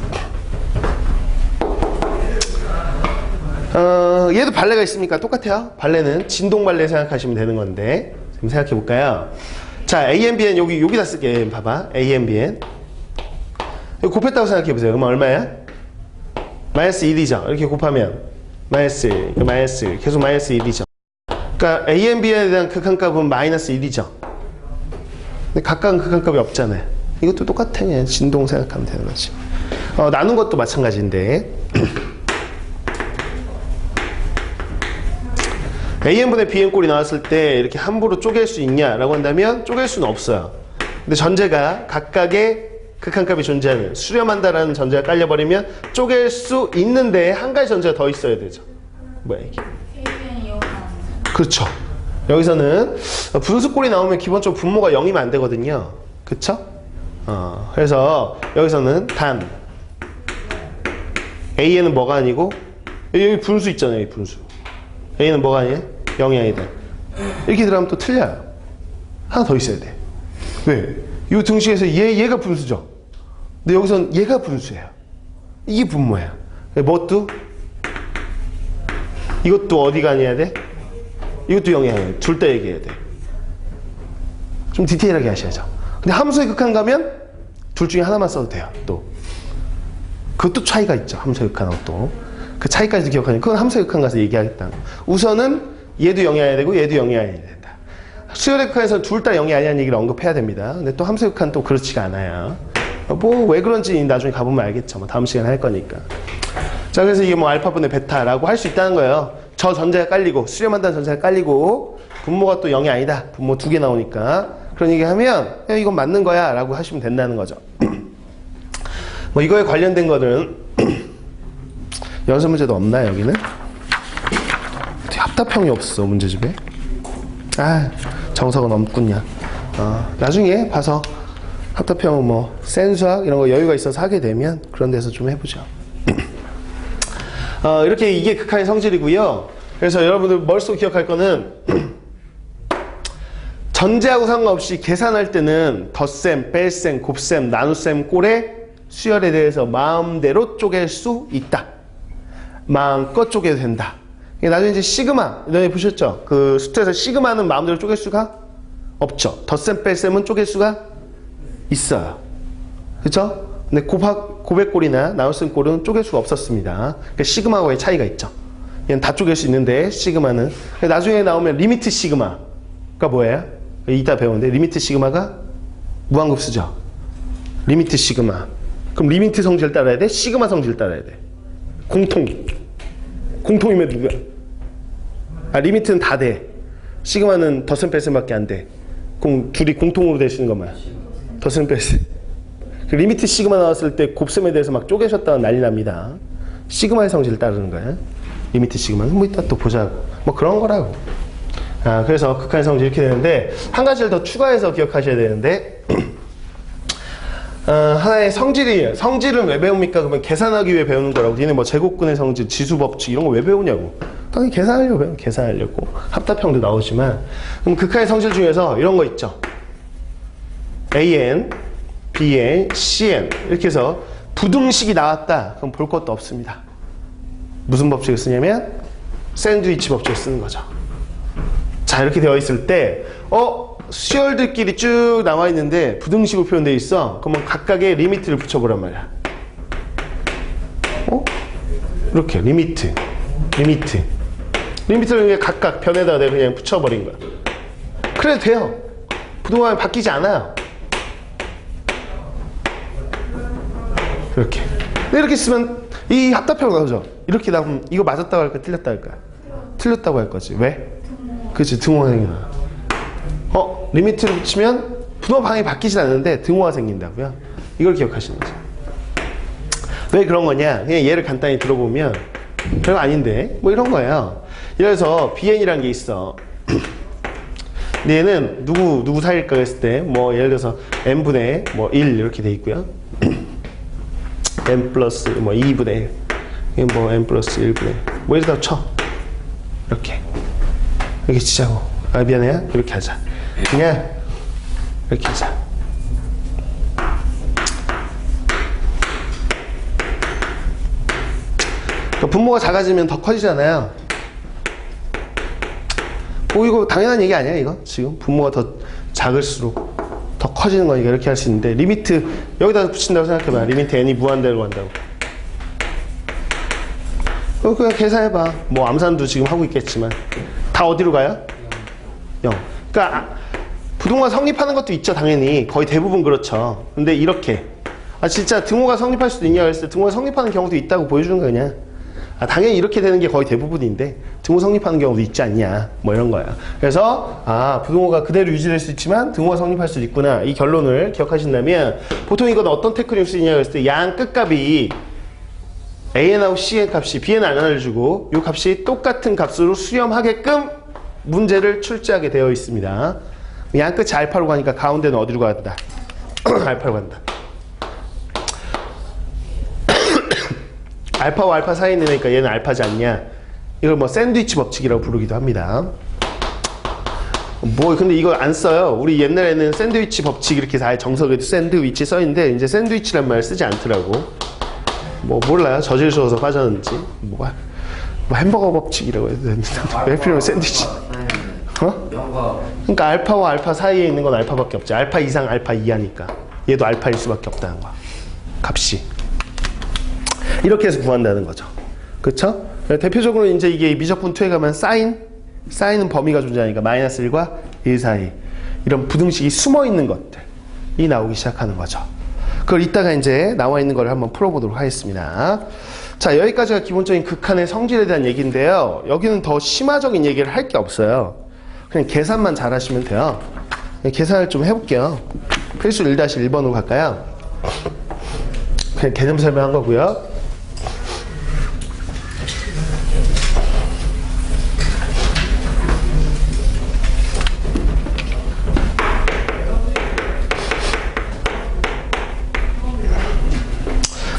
A: 얘도 발레가 있습니까? 똑같아요. 발레는 진동 발레 생각하시면 되는 건데 좀 생각해 볼까요? 자, A, B, N 여기다 쓸게. 봐봐. A, B, N 이거 곱했다고 생각해 보세요. 그러면 얼마야? 마이너스 1이죠. 이렇게 곱하면 마이너스, 마이너스 계속 마이너스 1이죠. 그러니까 A, B, N에 대한 극한값은 마이너스 1이죠. 근데 각각은 극한값이 없잖아요. 이것도 똑같아. 그냥 진동 생각하면 되는 거지. 나눈 것도 마찬가지인데 AN분의 BN 꼴이 나왔을 때 이렇게 함부로 쪼갤 수 있냐라고 한다면 쪼갤 수는 없어요. 근데 전제가 각각의 극한값이 존재하는 수렴한다라는 전제가 깔려버리면 쪼갤 수 있는데 한 가지 전제가 더 있어야 되죠. 뭐야 이게? 그렇죠. 여기서는 분수꼴이 나오면 기본적으로 분모가 0이면 안 되거든요. 그쵸? 그래서 여기서는 단 A에는 뭐가 아니고 여기 분수 있잖아요. 여기 분수. A는 뭐가 아니에요? 0이 아니다. 이렇게 들어가면 또 틀려요. 하나 더 있어야 돼. 왜? 이 등식에서 얘가 분수죠. 근데 여기서는 얘가 분수예요. 이게 분모야. 뭣도? 이것도 어디가 아니어야 돼? 이것도 0이 아니야. 둘 다 얘기해야 돼. 좀 디테일하게 하셔야죠. 근데 함수의 극한 가면 둘 중에 하나만 써도 돼요. 또 그것도 차이가 있죠. 함수의 극한하고 또 그 차이까지 기억하니까 그건 함수의 극한 가서 얘기하겠다는 거. 우선은 얘도 0이 아니어야 되고 얘도 0이 아니어야 된다. 수열의 극한에서 둘 다 0이 아니라는 얘기를 언급해야 됩니다. 근데 또 함수의 극한 또 그렇지가 않아요. 뭐 왜 그런지 나중에 가보면 알겠죠. 뭐 다음 시간에 할 거니까. 자, 그래서 이게 뭐 알파분의 베타라고 할 수 있다는 거예요. 저 전제가 깔리고 수렴한다는 전제가 깔리고 분모가 또 0이 아니다. 분모 2개 나오니까 그런 얘기 하면 이건 맞는 거야 라고 하시면 된다는 거죠. 뭐 이거에 관련된 거는 연습 문제도 없나요? 여기는? 합답형이 없어 문제집에. 아, 정석은 없군요. 나중에 봐서 합답형은 뭐 센수학 이런 거 여유가 있어서 하게 되면 그런 데서 좀 해보죠. 이렇게 이게 극한의 성질이고요. 그래서 여러분들 머릿속에 기억할 거는 전제하고 상관없이 계산할 때는 덧셈, 뺄셈, 곱셈, 나눗셈, 꼴의 수열에 대해서 마음대로 쪼갤 수 있다. 마음껏 쪼개도 된다. 나중에 이제 시그마, 너네 보셨죠? 그 수트에서 시그마는 마음대로 쪼갤 수가 없죠. 덧셈, 뺄셈은 쪼갤 수가 있어요. 그렇죠? 근데 고백꼴이나 나눗셈 꼴은 쪼갤 수가 없었습니다. 그러니까 시그마와의 차이가 있죠. 얘는 다 쪼갤 수 있는데 시그마는 나중에 나오면 리미트 시그마가 뭐예요? 이따 배우는데 리미트 시그마가 무한급수죠. 리미트 시그마. 그럼 리미트 성질 따라야 돼? 시그마 성질 따라야 돼? 공통이면 누구야? 리미트는 다 돼. 시그마는 덧셈 뺄셈밖에 안 돼. 그럼 둘이 공통으로 될 수 있는 것만 덧셈 뺄셈. 그 리미트 시그마 나왔을 때 곱셈에 대해서 막 쪼개셨다가 난리 납니다. 시그마의 성질을 따르는 거야. 리미트 시그마는 뭐 이따 또 보자고. 뭐 그런 거라고. 그래서 극한의 성질 이렇게 되는데 한 가지를 더 추가해서 기억하셔야 되는데 하나의 성질이에요. 성질은 왜 배웁니까? 그러면 계산하기 위해 배우는 거라고. 니네 뭐 제곱근의 성질, 지수법칙 이런 거 왜 배우냐고. 당연히 계산하려고 배워요. 계산하려고. 합답형도 나오지만 그럼 극한의 성질 중에서 이런 거 있죠. AN, BN, CN 이렇게 해서 부등식이 나왔다. 그럼 볼 것도 없습니다. 무슨 법칙을 쓰냐면 샌드위치 법칙을 쓰는 거죠. 자, 이렇게 되어 있을 때 수열들끼리 쭉 나와 있는데 부등식으로 표현되어 있어. 그러면 각각의 리미트를 붙여보란 말이야. 이렇게 리미트를 그냥 각각 변에다가 내가 그냥 붙여버린 거야. 그래도 돼요. 부동산이 바뀌지 않아요. 이렇게. 근데 이렇게 쓰면 이 합답표가 나오죠. 이렇게 나오면 이거 맞았다고 할까 틀렸다고 할까? 틀렸다고 할 거지. 왜? 그치, 등호가 생기나. 리미트를 붙이면 부동산 방향이 바뀌지 않는데 등호가 생긴다고요. 이걸 기억하시는 거죠. 왜 그런 거냐? 그냥 예를 간단히 들어보면 별거 아닌데 뭐 이런 거예요. 예를 들어서 BN이라는 게 있어. 근데 얘는 누구 사이일까 했을 때 뭐 예를 들어서 n분의 뭐 1 이렇게 돼 있고요. n 플러스 뭐 2분의 1, 뭐 n 플러스 1분의 뭐 이러다 쳐. 이렇게 치자고. 아 미안해요. 이렇게 하자. 그냥 이렇게 하자. 분모가 작아지면 더 커지잖아요. 이거 당연한 얘기 아니야 이거? 지금 분모가 더 작을수록 더 커지는 거니까 이렇게 할 수 있는데 리미트 여기다 붙인다고 생각해봐. 리미트 n이 무한대로 간다고. 그냥 계산해봐. 뭐 암산도 지금 하고 있겠지만 다 어디로 가요? 0. 그러니까 부동산 성립하는 것도 있죠 당연히. 거의 대부분 그렇죠. 근데 이렇게 진짜 등호가 성립할 수도 있냐 그랬을 때 등호가 성립하는 경우도 있다고 보여주는 거 그냥. 당연히 이렇게 되는 게 거의 대부분인데 등호 성립하는 경우도 있지 않냐 뭐 이런 거야. 그래서 부등호가 그대로 유지될 수 있지만 등호가 성립할 수도 있구나 이 결론을 기억하신다면 보통 이건 어떤 테크닉을 쓰냐 그랬을 때 양 끝값이 AN하고 CN 값이 BN 안 알려주고 이 값이 똑같은 값으로 수렴하게끔 문제를 출제하게 되어 있습니다. 양 끝이 알파로 가니까 가운데는 어디로 가야 된다? 알파로 간다. 알파와 알파 사이에 있으니까 얘는 알파지 않냐? 이걸 뭐 샌드위치 법칙이라고 부르기도 합니다. 뭐 근데 이거 안 써요. 우리 옛날에는 샌드위치 법칙 이렇게 다 정석에도 샌드위치 써있는데 이제 샌드위치란 말 쓰지 않더라고. 뭐 몰라요. 저질 쏘서 빠졌는지. 뭐 햄버거 법칙이라고 해도 되는데 왜 필요해 샌드위치? 그러니까 알파와 알파 사이에 있는 건 알파밖에 없지. 알파 이상 알파 이하니까 얘도 알파일 수밖에 없다는 거야. 값이. 이렇게 해서 구한다는 거죠. 그쵸? 대표적으로 이제 이게 미적분 2에 가면 사인은 범위가 존재하니까 마이너스 1과 1 사이 이런 부등식이 숨어 있는 것들이 나오기 시작하는 거죠. 그걸 이따가 이제 나와 있는 걸 한번 풀어보도록 하겠습니다. 자, 여기까지가 기본적인 극한의 성질에 대한 얘기인데요. 여기는 더 심화적인 얘기를 할 게 없어요. 그냥 계산만 잘 하시면 돼요. 계산을 좀 해볼게요. 필수 1-1번으로 갈까요? 그냥 개념 설명한 거고요.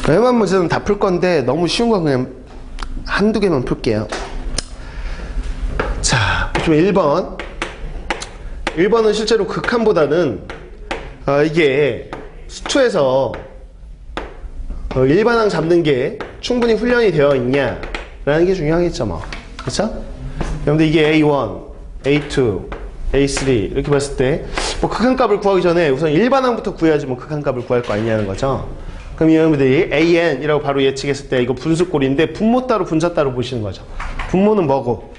A: 웬만한 문제는 다 풀 건데 너무 쉬운 건 그냥 한두 개만 풀게요. 자, 보시면 1번. 1번은 실제로 극한보다는 이게 수투에서 일반항 잡는 게 충분히 훈련이 되어 있냐 라는 게 중요하겠죠 뭐. 그쵸? 그런데 이게 A1, A2, A3 이렇게 봤을 때 뭐 극한값을 구하기 전에 우선 일반항부터 구해야지 뭐 극한값을 구할 거 아니냐는 거죠. 그럼 여러분들이 AN이라고 바로 예측했을 때 이거 분수꼴인데 분모 따로 분자 따로 보시는 거죠. 분모는 뭐고?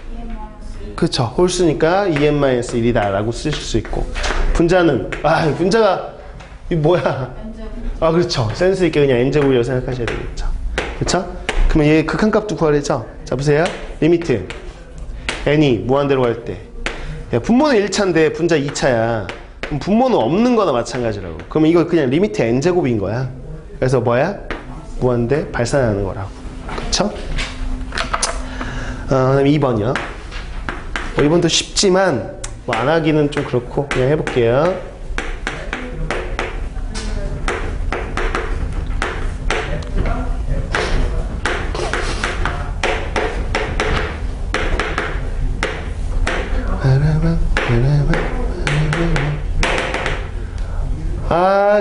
A: 그쵸. 홀수니까 2n-1이다 라고 쓰실 수 있고 분자는 분자가 이 뭐야? 그렇죠. 센스 있게 그냥 n제곱이라고 생각하셔야 되겠죠. 그쵸? 그러면 얘 극한값도 구하래죠. 자 보세요. 리미트 n이 무한대로 갈 때 분모는 1차인데 분자 2차야. 그럼 분모는 없는 거나 마찬가지라고. 그러면 이거 그냥 리미트 n제곱인 거야. 그래서 뭐야? 무한대 발산하는 거라고. 그쵸? 그다음 2번이요. 2번도 쉽지만 뭐 안 하기는 좀 그렇고 그냥 해볼게요.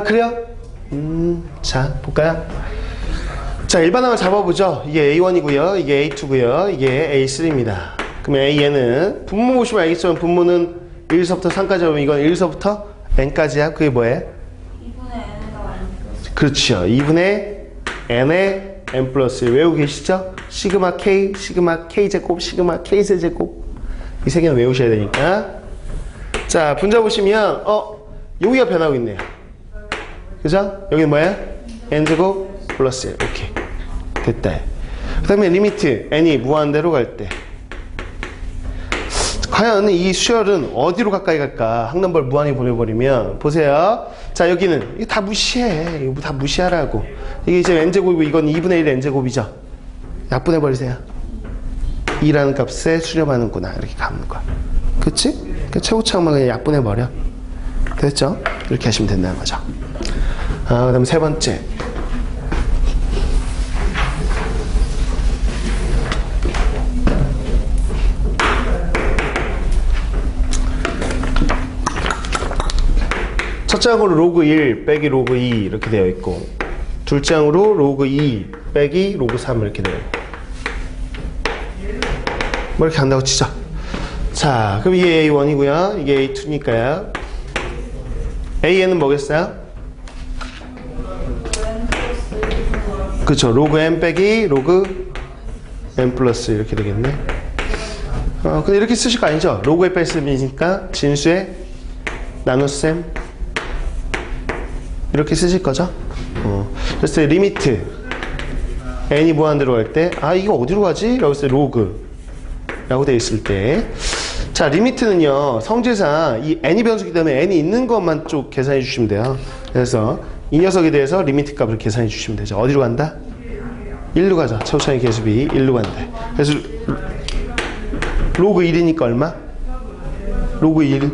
A: 그래요? 자, 볼까요? 자, 일반항을 잡아보죠. 이게 A1이고요. 이게 A2고요. 이게 A3입니다. 그러면 AN은 분모 보시면 알겠지만 분모는 1서부터 3까지 하면 이건 1서부터 n까지야. 그게 뭐예요?
C: 2분의 n에다가 n.
A: 그렇죠. 2분의 n의 n 플러스 1 외우고 계시죠? 시그마 k, 시그마 k 제곱, 시그마 k 세제곱 이 세 개는 외우셔야 되니까. 자, 분자 보시면 여기가 변하고 있네요. 그죠? 여기는 뭐야? n 제곱 플러스 1. 오케이. 됐다. 그 다음에 리미트 n이 무한대로 갈 때 과연 이 수열은 어디로 가까이 갈까? 항넘버를 무한히 보내버리면 보세요. 자, 여기는 이거 다 무시해. 이거 다 무시하라고. 이게 이제 n제곱이고 이건 2분의 1 n제곱이죠. 약분해버리세요. 2라는 값에 수렴하는구나. 이렇게 가는 거야. 그치? 그러니까 최고차만 그냥 약분해버려. 됐죠? 이렇게 하시면 된다는 거죠. 그 다음에 세 번째. 첫째 항으로 로그 1 빼기 로그 2 이렇게 되어 있고, 둘째 항으로 로그 2 빼기 로그 3 이렇게 되어 있고, 뭐 이렇게 간다고 치죠. 자, 그럼 이게 A1이고요. 이게 A2니까요. AN은 뭐겠어요? 그쵸. 로그 n 빼기 로그 n 플러스 이렇게 되겠네. 근데 이렇게 쓰실 거 아니죠? 로그의 뺄셈이니까 진수의 나눗셈 이렇게 쓰실 거죠? 그래서 리미트 n이 무한대로 갈 때 이거 어디로 가지? 라고 했을 때 로그 라고 되어 있을 때, 자, 리미트는요 성질상 이 n이 변수기 때문에 n이 있는 것만 쭉 계산해 주시면 돼요. 그래서 이 녀석에 대해서 리미트 값을 계산해 주시면 되죠. 어디로 간다? 1로 가죠. 최고차의 계수비 1로 간다. 그래서 로그 1이니까 얼마? 로그 1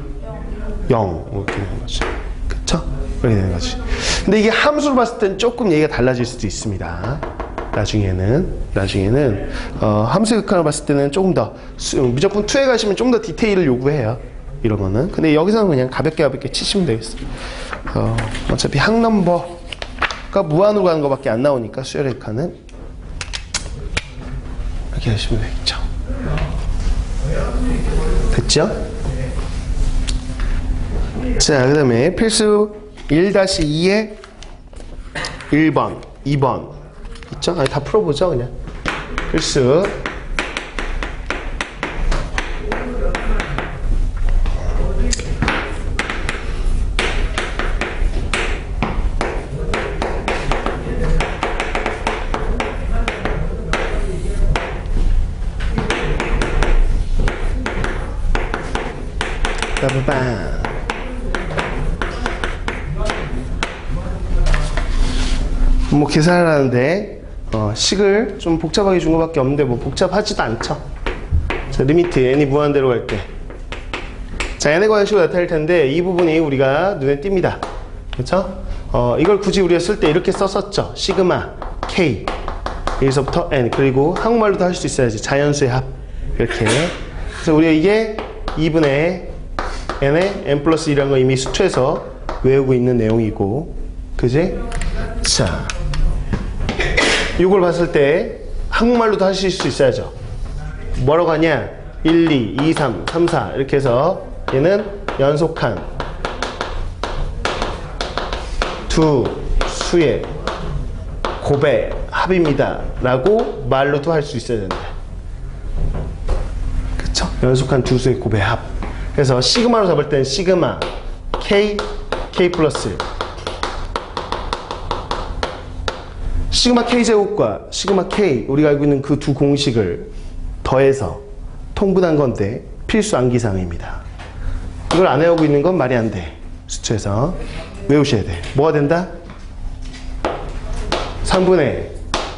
A: 0 이렇게 되는 거죠. 그쵸? 이렇게 되는 거지. 근데 이게 함수로 봤을 땐 조금 얘기가 달라질 수도 있습니다. 나중에는 함수의 극한을 봤을 때는 조금 더 무조건 2에 가시면 좀 더 디테일을 요구해요. 이런 거는. 근데 여기서는 그냥 가볍게 치시면 되겠어. 어차피 항넘버가 무한으로 가는 것밖에 안 나오니까 수열의 극한은 이렇게 하시면 되겠죠. 됐죠? 자, 그 다음에 필수 1-2의 1번, 2번 있죠? 다 풀어보죠, 그냥. 필수. 빠바밤. 뭐 계산을 하는데 식을 좀 복잡하게 준 것밖에 없는데 뭐 복잡하지도 않죠. 자, 리미트 n이 무한대로 갈 때, 자, n에 관한 식으로 나타낼 텐데 이 부분이 우리가 눈에 띕니다. 그렇죠? 이걸 굳이 우리가 쓸 때 이렇게 썼었죠. 시그마 k 여기서부터 n, 그리고 한국말로도 할 수 있어야지. 자연수의 합 이렇게. 그래서 우리가 이게 2분의 n에 n 플러스 1이라는 거 이미 수투에서 외우고 있는 내용이고, 그지? 자, 이걸 봤을 때 한국말로도 하실 수 있어야죠. 뭐라고 하냐? 1, 2, 2, 3, 3, 4 이렇게 해서 얘는 연속한 두 수의 곱의 합입니다 라고 말로도 할 수 있어야 된다. 그쵸? 연속한 두 수의 곱의 합. 그래서 시그마로 잡을 때는 시그마 k, k 플러스 1, 시그마 k제곱과 시그마 k, 우리가 알고 있는 그 두 공식을 더해서 통분한 건데 필수 암기사항입니다. 이걸 안 외우고 있는 건 말이 안 돼. 수투에서 외우셔야 돼. 뭐가 된다? 3분의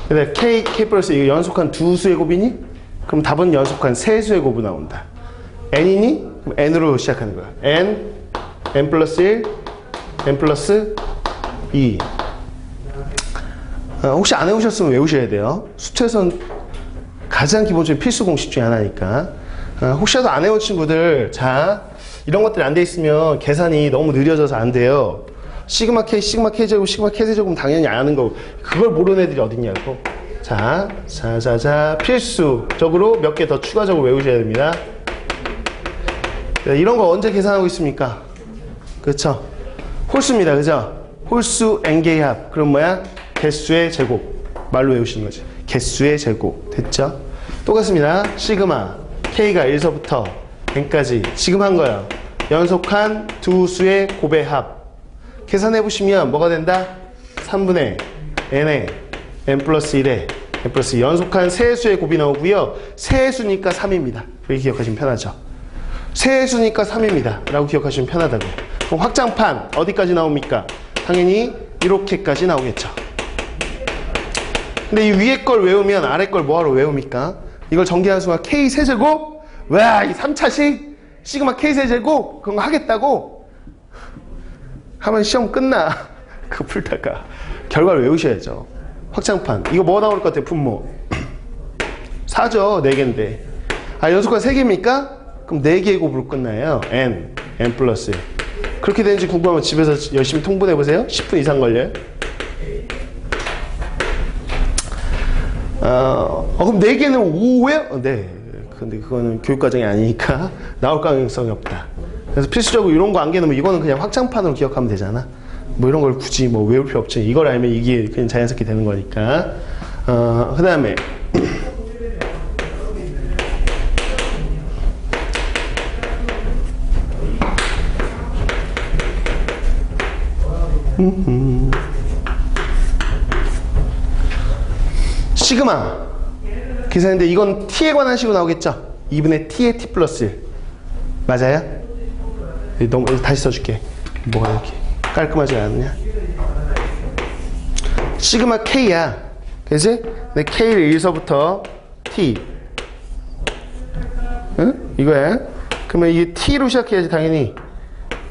A: 근데 k 플러스 이거 연속한 두 수의 곱이니? 그럼 답은 연속한 세 수의 곱이 나온다. n이니? 그럼 n으로 시작하는 거야. n 플러스 1, n 플러스 2. 혹시 안 외우셨으면 외우셔야 돼요. 수투에선 가장 기본적인 필수 공식 중에 하나니까. 혹시라도 안 외운 친구들, 자, 이런 것들이 안 돼 있으면 계산이 너무 느려져서 안 돼요. 시그마 k, 시그마 k 제곱, 시그마 k 제곱은 당연히 안 하는 거고, 그걸 모르는 애들이 어딨냐고. 자, 필수적으로 몇 개 더 추가적으로 외우셔야 됩니다. 이런 거 언제 계산하고 있습니까? 그렇죠? 홀수입니다. 그죠? 홀수 n개의 합. 그럼 뭐야? 개수의 제곱. 말로 외우시는 거지. 개수의 제곱. 됐죠? 똑같습니다. 시그마 K가 1서부터 N까지 지금 한 거예요. 연속한 두 수의 곱의 합. 계산해보시면 뭐가 된다? 3분의 N에 N 플러스 1에 N 플러스 2. 연속한 세 수의 곱이 나오고요. 세 수니까 3입니다. 이렇게 기억하시면 편하죠. 세 수니까 3입니다. 라고 기억하시면 편하다고. 그럼 확장판 어디까지 나옵니까? 당연히 이렇게까지 나오겠죠. 근데 이 위에 걸 외우면 아래 걸 뭐하러 외웁니까? 이걸 전개함수가 K 세제곱? 와, 이 3차식? 시그마 K 세제곱? 그런 거 하겠다고? 하면 시험 끝나. 그거 풀다가 결과를 외우셔야죠. 확장판 이거 뭐 나올 것 같아요? 분모 4죠. 4개인데 연속한 3개입니까? 그럼 4개의 곱으로 끝나요. N 플러스 1. 그렇게 되는지 궁금하면 집에서 열심히 통분해보세요. 10분 이상 걸려요. 그럼 4개는 5예요? 네. 근데 그거는 교육과정이 아니니까 나올 가능성이 없다. 그래서 필수적으로 이런 거 안 개놓으면 이거는 그냥 확장판으로 기억하면 되잖아. 뭐 이런 걸 굳이 뭐 외울 필요 없지. 이걸 알면 이게 그냥 자연스럽게 되는 거니까. 그 다음에 시그마 계산인데 이건 t에 관한 식으로 나오겠죠? 2분의 t에 t 플러스 1 맞아요? 너무 다시 써줄게. 뭐가 이렇게 깔끔하지 않느냐? 시그마 k야. 그치? 근데 k를 1서부터 t 응? 이거야. 그러면 이게 t로 시작해야지 당연히.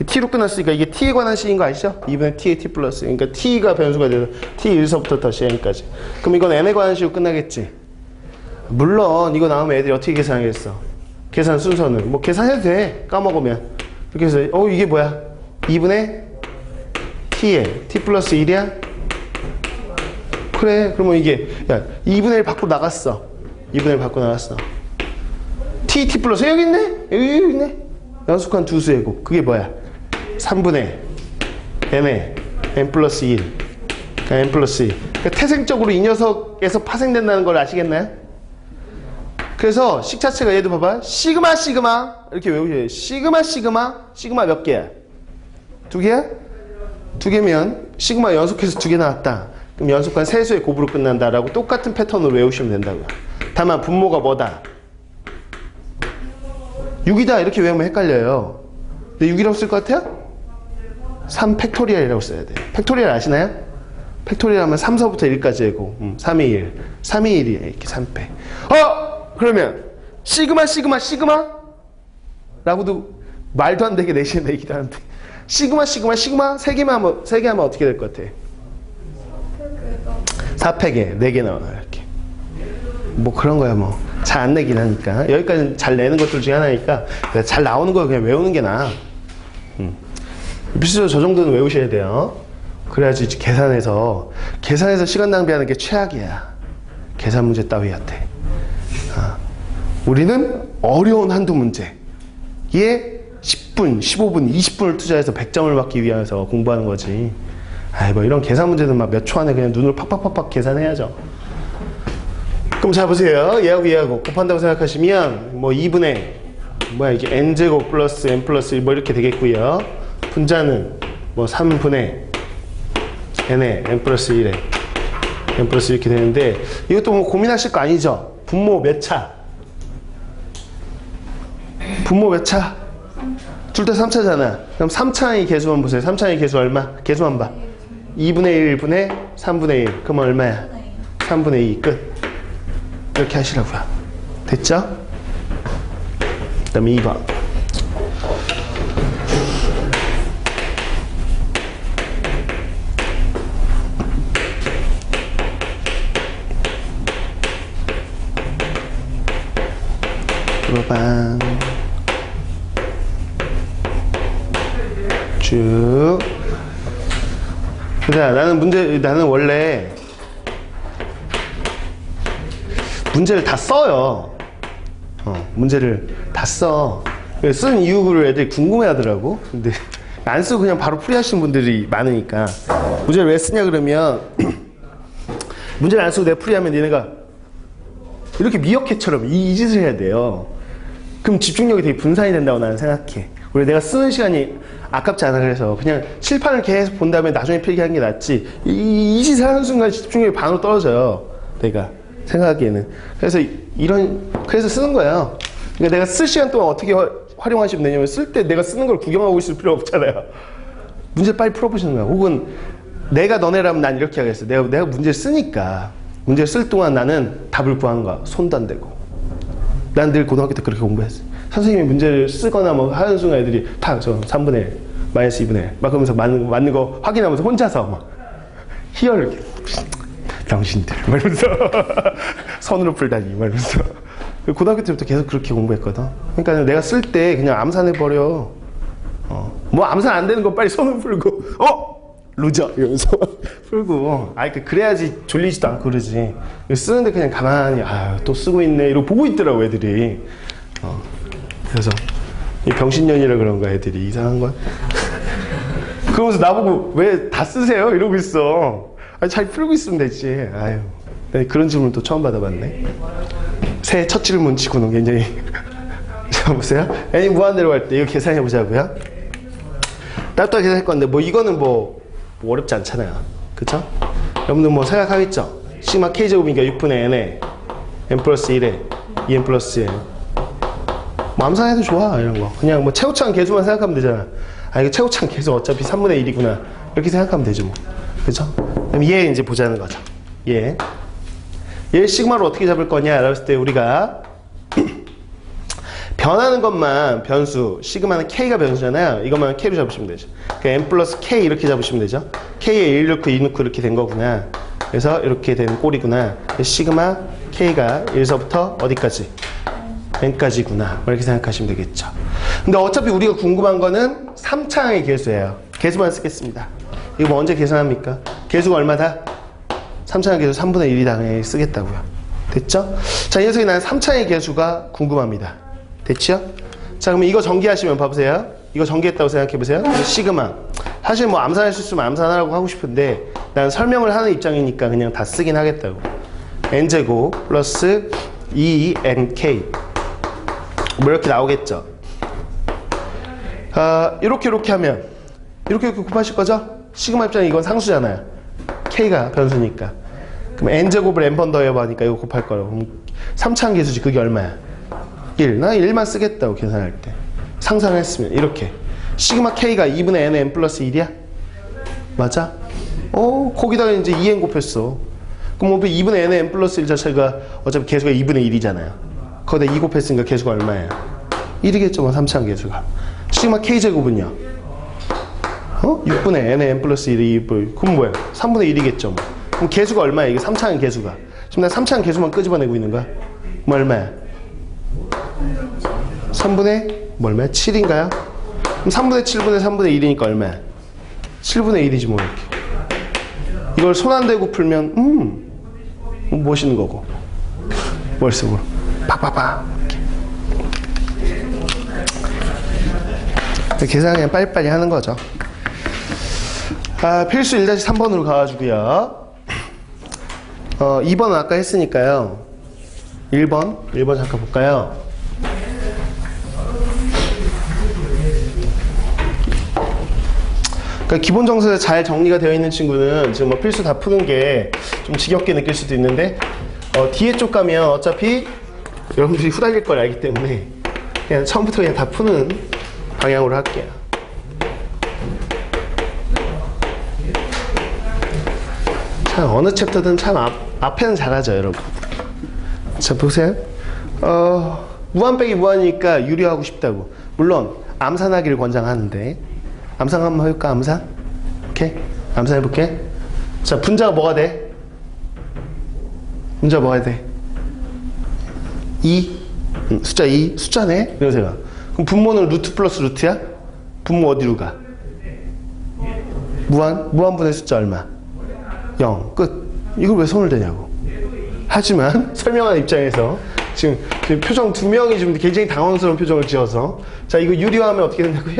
A: t로 끝났으니까 이게 t에 관한 식인 거 아시죠? 2분의 t에 t 플러스. 그러니까 t가 변수가 돼서 t 1서부터 다시 n까지. 그럼 이건 n에 관한 식으로 끝나겠지? 물론 이거 나오면 애들이 어떻게 계산하겠어? 계산 순서는 뭐 계산해도 돼. 까먹으면. 이렇게 해서 이게 뭐야? 2분의 t에 t 플러스 1이야? 그래. 그러면 이게 2분의 1 밖으로 나갔어. 2분의 1 밖으로 나갔어. t 플러스 여기 있네? 여기 있네? 연속한 두 수의 곱. 그게 뭐야? 3분의 n에 n 플러스 1 n 플러스 2. 그러니까 태생적으로 이 녀석에서 파생된다는 걸 아시겠나요? 그래서 식 자체가 얘도 봐봐. 시그마 이렇게 외우셔야 돼. 시그마 몇 개야? 2개야? 2개면 시그마 연속해서 2개 나왔다. 그럼 연속한 세 수의 곱으로 끝난다라고 똑같은 패턴으로 외우시면 된다고요. 다만 분모가 뭐다? 6이다 이렇게 외우면 헷갈려요. 근데 6이라고 쓸 것 같아요? 3 팩토리얼이라고 써야 돼요. 팩토리얼 아시나요? 팩토리얼 하면 3서부터 1까지 해고 3의 1 3의 1이에요. 이렇게 3패. 그러면 시그마 라고도 말도 안 되게 내시는 얘기도 하는데 시그마 3개 하면 어떻게 될 것 같아? 4팩에 4개 나와요. 이렇게 뭐 그런 거야. 뭐 잘 안 내긴 하니까 여기까지 잘 내는 것들 중에 하나니까 잘 나오는 거 그냥 외우는 게 나아. 필수적으로 저 정도는 외우셔야 돼요. 그래야지 계산해서 시간 낭비하는 게 최악이야. 계산 문제 따위한테. 우리는 어려운 한두 문제에 10분, 15분, 20분을 투자해서 100점을 받기 위해서 공부하는 거지. 뭐 이런 계산 문제는 막 몇 초 안에 그냥 눈으로 팍팍팍팍 계산해야죠. 그럼 자 보세요. 얘하고 곱한다고 생각하시면 뭐 2분의 이게 n제곱 플러스 n 플러스 1 뭐 이렇게 되겠고요. 분자는 뭐 3분의 n에 n 플러스 1에 n 플러스 이렇게 되는데 이것도 뭐 고민하실 거 아니죠? 분모 몇 차? 분모 몇 차? 둘 다 3차잖아. 그럼 3차의 개수만 보세요. 3차의 개수 얼마? 개수만 봐. 2분의 1분의 3분의 1. 그럼 얼마야? 3분의 2. 끝. 이렇게 하시라고요. 됐죠? 그 다음에 2번. 빠방. 쭉. 자, 나는 원래 문제를 다 써요. 문제를 다 써. 쓴 이유를 애들이 궁금해 하더라고. 근데 안 쓰고 그냥 바로 풀이하시는 분들이 많으니까. 문제를 왜 쓰냐 그러면 문제를 안 쓰고 내가 풀이하면 얘네가 이렇게 미어캣처럼 이 짓을 해야 돼요. 그럼 집중력이 되게 분산이 된다고 나는 생각해. 우리 내가 쓰는 시간이 아깝지 않아. 그래서 그냥 칠판을 계속 본 다음에 나중에 필기하는 게 낫지. 이 짓을 하는 순간 집중력이 반으로 떨어져요. 내가 생각하기에는. 그래서 쓰는 거예요. 그러니까 내가 쓸 시간 동안 어떻게 활용하시면 되냐면, 쓸 때 내가 쓰는 걸 구경하고 있을 필요 없잖아요. 문제 빨리 풀어보시는 거야. 혹은 내가 너네라면 난 이렇게 하겠어. 내가 문제를 쓰니까 문제를 쓸 동안 나는 답을 구하는 거야. 손도 안 대고. 난 늘 고등학교 때 그렇게 공부했어. 선생님이 문제를 쓰거나 뭐 하는 순간 애들이 다 저 3분의 1, 마이너스 2분의 1 막 그러면서 맞는 거 확인하면서 혼자서 막 희열 이렇게 당신들 막 이러면서 선으로 풀다니 막 이러면서. 고등학교 때부터 계속 그렇게 공부했거든. 그러니까 내가 쓸 때 그냥 암산해버려. 뭐 암산 안 되는 거 빨리 손을 풀고 루저 이러면서 풀고. 그래야지 졸리지도 않고 그러지. 쓰는데 그냥 가만히 또 쓰고 있네 이러고 보고 있더라고 애들이. 그래서 이 병신년이라 그런 거야. 애들이 이상한 거야. 그러면서 나보고 왜 다 쓰세요 이러고 있어. 잘 풀고 있으면 되지. 그런 질문 또 처음 받아봤네. 새해 첫 질문 치고는 굉장히 자 보세요. n 무한대로 갈 때 이거 계산해 보자고요. 따뜻하게 계산할 건데 뭐 이거는 뭐 어렵지 않잖아요. 그쵸? 여러분들 뭐 생각하겠죠? 시그마 k제곱이니까 6분의 n에 n 플러스 1에 2n 플러스 1. 뭐 암산해도 좋아 이런 거. 그냥 뭐 최고차항 계수만 생각하면 되잖아. 이거 최고차항 계수 어차피 3분의 1이구나 이렇게 생각하면 되죠 뭐. 그쵸? 그럼 얘 이제 보자는 거죠. 얘 시그마로 어떻게 잡을 거냐 라고 했을 때 우리가 변하는 것만 변수, 시그마는 k가 변수잖아요. 이것만 k로 잡으시면 되죠. 그러니까 n 플러스 k 이렇게 잡으시면 되죠. k에 1 넣고 2 넣고 이렇게 된 거구나. 그래서 이렇게 된 꼴이구나. 시그마 k가 1서부터 어디까지? n까지구나. 이렇게 생각하시면 되겠죠. 근데 어차피 우리가 궁금한 거는 3차항의 계수예요. 계수만 쓰겠습니다. 이거 뭐 언제 계산합니까? 계수가 얼마다? 3차항의 계수 3분의 1이 당연히 쓰겠다고요. 됐죠? 자, 이 녀석이 나는 3차항의 계수가 궁금합니다. 됐죠? 자, 그러면 이거 전개하시면 봐보세요. 이거 전개했다고 생각해보세요. 시그마. 사실 뭐 암산할 수 있으면 암산하라고 하고 싶은데 난 설명을 하는 입장이니까 그냥 다 쓰긴 하겠다고. n제곱 플러스 2nk 뭐 이렇게 나오겠죠. 이렇게 하면 이렇게 곱하실 거죠? 시그마 입장에 이건 상수잖아요. k가 변수니까. 그럼 n제곱을 n번 더해봐니까 이거 곱할 거라고. 그럼 3차항 계수지. 그게 얼마야? 1. 나 1만 쓰겠다고 계산할 때. 상상을 했으면 이렇게. 시그마 k가 2분의 n에 n 플러스 1이야? 맞아? 거기다가 이제 2n 곱했어. 그럼 2분의 n에 n 플러스 1 자체가 어차피 계수가 2분의 1이잖아요. 거기다 2 곱했으니까 계수가 얼마예요? 1이겠죠, 뭐 3차항 계수가. 시그마 k제곱은요? 6분의 n에 n 플러스 1이 그럼 뭐야? 3분의 1이겠죠, 뭐. 그럼 계수가 얼마야? 이게 3차항 계수가. 지금 나 3차항 계수만 끄집어내고 있는 거야? 뭐 얼마야? 3분의 뭐 얼마야? 7인가요? 그럼 3분의 7분의 3분의 1이니까 얼마야? 7분의 1이지 뭐 이렇게. 이걸 손 안 대고 풀면 멋있는 거고. 머릿속으로 팍팍팍 이렇게. 계산 그냥 빨리빨리 하는 거죠. 필수 1-3번으로 가가지고요. 2번은 아까 했으니까요. 1번 잠깐 볼까요? 그러니까 기본 정서에 잘 정리가 되어 있는 친구는 지금 뭐 필수 다 푸는 게 좀 지겹게 느낄 수도 있는데 뒤에 쪽 가면 어차피 여러분들이 후달릴 걸 알기 때문에 그냥 처음부터 그냥 다 푸는 방향으로 할게요. 참 어느 챕터든 참 앞에는 잘하죠 여러분. 자 보세요. 무한 빼기 무한이니까 유리하고 싶다고. 물론 암산하기를 권장하는데 암산 한번 해볼까? 암산? 오케이? 암산 해볼게. 자 분자가 뭐가 돼? 분자 뭐가 돼? 2 숫자 2 숫자네? 이러세요. 그럼 분모는 루트 플러스 루트야? 분모 어디로 가? 무한분의 숫자 얼마? 0 끝. 이걸 왜 손을 대냐고. 하지만 설명하는 입장에서 지금 표정 두 명이 좀 굉장히 당황스러운 표정을 지어서 자 이거 유리화하면 어떻게 된다고요?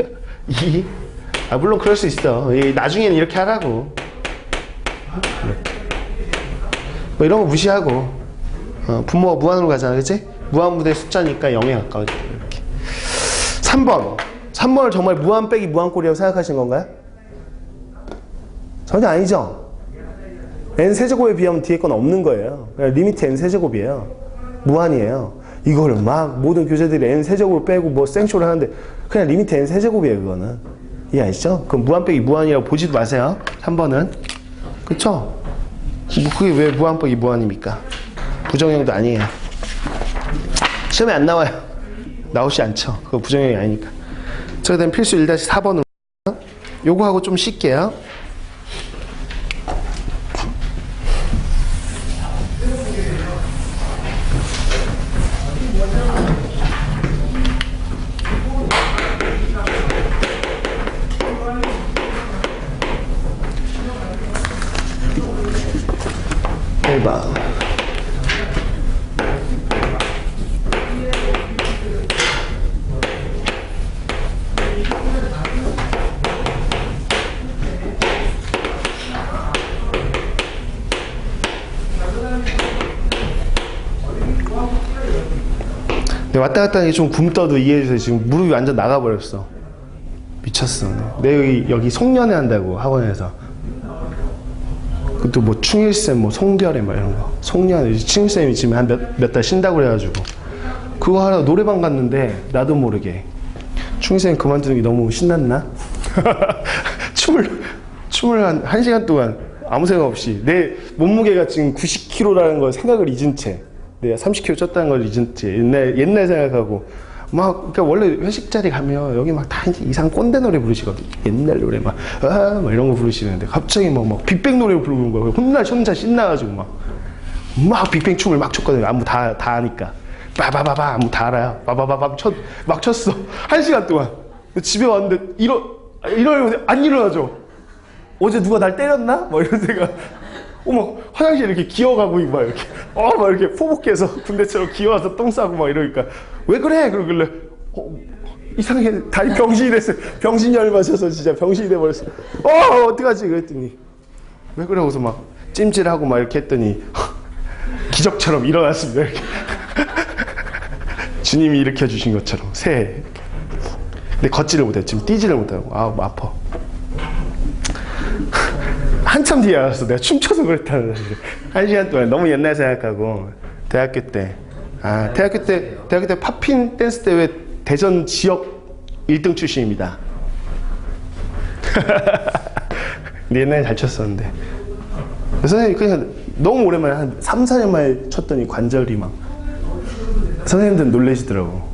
A: 2 물론 그럴 수 있어. 나중에는 이렇게 하라고. 뭐 이런 거 무시하고 분모가 무한으로 가잖아, 그치? 무한무대 숫자니까 0에 가까워져. 이렇게. 3번을 정말 무한 빼기 무한꼴이라고 생각하시는 건가요? 전혀 아니죠. n 세제곱에 비하면 뒤에 건 없는 거예요. 리미트 n 세제곱이에요. 무한이에요. 이거를 막 모든 교재들이 n 세제곱을 빼고 뭐 생쇼를 하는데 그냥 리미트 n 세제곱이에요. 그거는 이해 아시죠? 그럼 무한 빼기 무한이라고 보지도 마세요. 3번은 그쵸? 뭐 그게 왜 무한 빼기 무한입니까? 부정형도 아니에요. 시험에 안 나와요. 나오지 않죠. 그거 부정형이 아니니까. 자, 그다음 필수 1-4번으로 요거 하고 좀 쉴게요. 대박. 네, 왔다 갔다 하는 게 좀 굼떠도 이해해주세요. 지금 무릎이 완전 나가버렸어. 미쳤어. 내 여기 송년회 한다고 학원에서. 그것도 뭐 충일쌤, 뭐 송별회 뭐 이런 거. 송년회. 충일쌤이 지금 한 몇 달 쉰다고 그래가지고. 그거 하러 노래방 갔는데 나도 모르게. 충일쌤 그만두는 게 너무 신났나? 춤을 한 1시간 동안 아무 생각 없이 내 몸무게가 지금 90kg라는 걸 생각을 잊은 채 내가 30kg 쪘다는 걸 잊은 채 옛날 생각하고 막 그러니까 원래 회식 자리 가면 여기 막 다 이상 꼰대 노래 부르시거든. 옛날 노래 막 이런 거 부르시는데 갑자기 막 빅뱅 노래 부르는 거야. 혼자 신나가지고 막 빅뱅 춤을 막 췄거든요. 안무 다 하니까 빠바바바 안무 다 알아요. 빠바바바 막 췄어. 1시간 동안. 집에 왔는데 이러면 안 일어나죠. 어제 누가 날 때렸나? 막 이런 생각. 막 화장실 이렇게 기어가고 막 이렇게 막 이렇게 포복해서 군대처럼 기어와서 똥 싸고 막 이러니까 왜 그래? 그러길래 이상하게 다리 병신이 됐어요. 병신열 마셔서 진짜 병신이 돼버렸어. 어떡하지? 그랬더니 왜 그래? 하고서 막 찜질하고 막 이렇게 했더니 기적처럼 일어났습니다. 이렇게. 주님이 일으켜 주신 것처럼 새해. 근데 걷지를 못해. 지금 뛰지를 못하고 아파. 한참 뒤에 알았어. 내가 춤춰서 그랬다는 사실. 1시간 동안 너무 옛날 생각하고 대학교 때 대학교 때 팝핀 댄스 대회 대전 지역 1등 출신입니다. 근데 옛날에 잘 췄었는데 선생님이 그냥 너무 오랜만에 한 3, 4년 만에 쳤더니 관절이 막 선생님들은 놀라시더라고.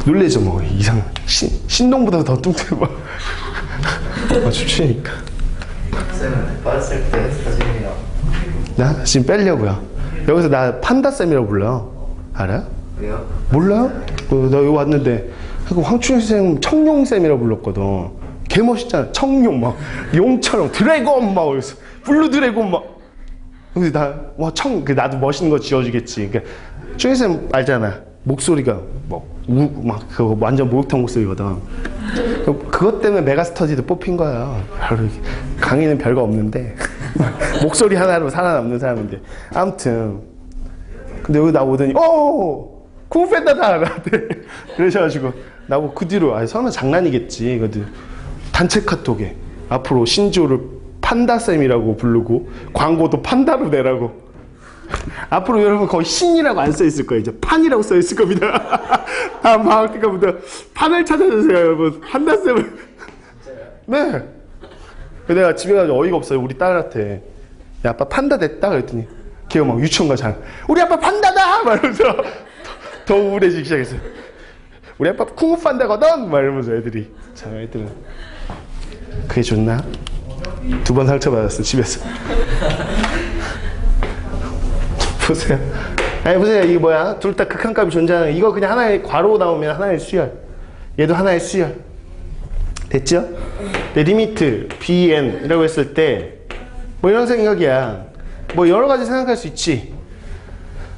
A: 놀래죠. 뭐 이상 신동보다 더 뚱뚱해 막. 춤추니까.
B: 쌤은 빠졌을 때 사진이랑
A: 나 지금 빼려고요. 여기서 나 판다쌤이라고 불러. 알아?
B: 왜요?
A: 몰라요? 나 여기 왔는데 황춘생 청룡쌤이라고 불렀거든. 개 멋있잖아. 청룡 막 용처럼 드래곤 막 그래서 블루 드래곤 막. 근데 나도 멋있는 거 지어주겠지. 그러니까 충희쌤 알잖아. 목소리가 막 그거 완전 목욕탕 목소리거든. 그것 때문에 메가스터디도 뽑힌 거야. 강의는 별거 없는데 목소리 하나로 살아남는 사람인데 아무튼 근데 여기 나오더니 쿵팬다다 나한테 그러셔가지고 나보고 그 뒤로 설마 장난이겠지. 그래도 단체 카톡에 앞으로 신조를 판다쌤이라고 부르고 광고도 판다로 내라고. 앞으로 여러분 거의 신이라고 안 써있을 거예요. 이제 판이라고 써있을 겁니다. 다음 방학 때부터 판을 찾아주세요 여러분. 판다쌤을. 네. 내가 집에 가서 어이가 없어요. 우리 딸한테 야 아빠 판다 됐다 그랬더니 걔가 막 유치원 가잖아. 우리 아빠 판다다! 막 이러면서 더 우울해지기 시작했어요. 우리 아빠 쿵푸 판다거든! 막 이러면서 애들이. 자, 애들은 그게 좋나? 2번 상처받았어 집에서. 보세요. 아니 보세요. 이게 뭐야? 둘 다 극한값이 존재하는 이거 그냥 하나의 괄호 나오면 하나의 수열. 얘도 하나의 수열. 됐죠? 리미트 bn이라고 했을 때 뭐 이런 생각이야. 뭐 여러 가지 생각할 수 있지.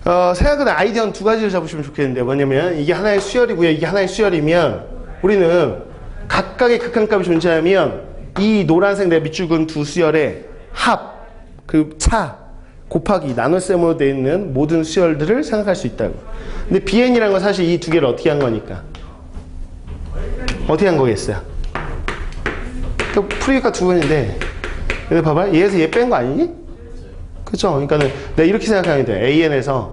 A: 생각은 아이디어는 2가지를 잡으시면 좋겠는데 뭐냐면 이게 하나의 수열이고요. 이게 하나의 수열이면 우리는 각각의 극한값이 존재하면 이 노란색 내가 밑줄 그은 두 수열에 합, 그리고 차, 곱하기, 나눗셈으로 되어 있는 모든 수열들을 생각할 수 있다고. 근데 BN이라는 건 사실 이 두 개를 어떻게 한 거니까? 어떻게 한 거겠어요? 또 풀이가 두 번인데, 근데 봐봐, 얘에서 얘 뺀 거 아니니? 그쵸? 그러니까는 내가 이렇게 생각하면 돼. AN에서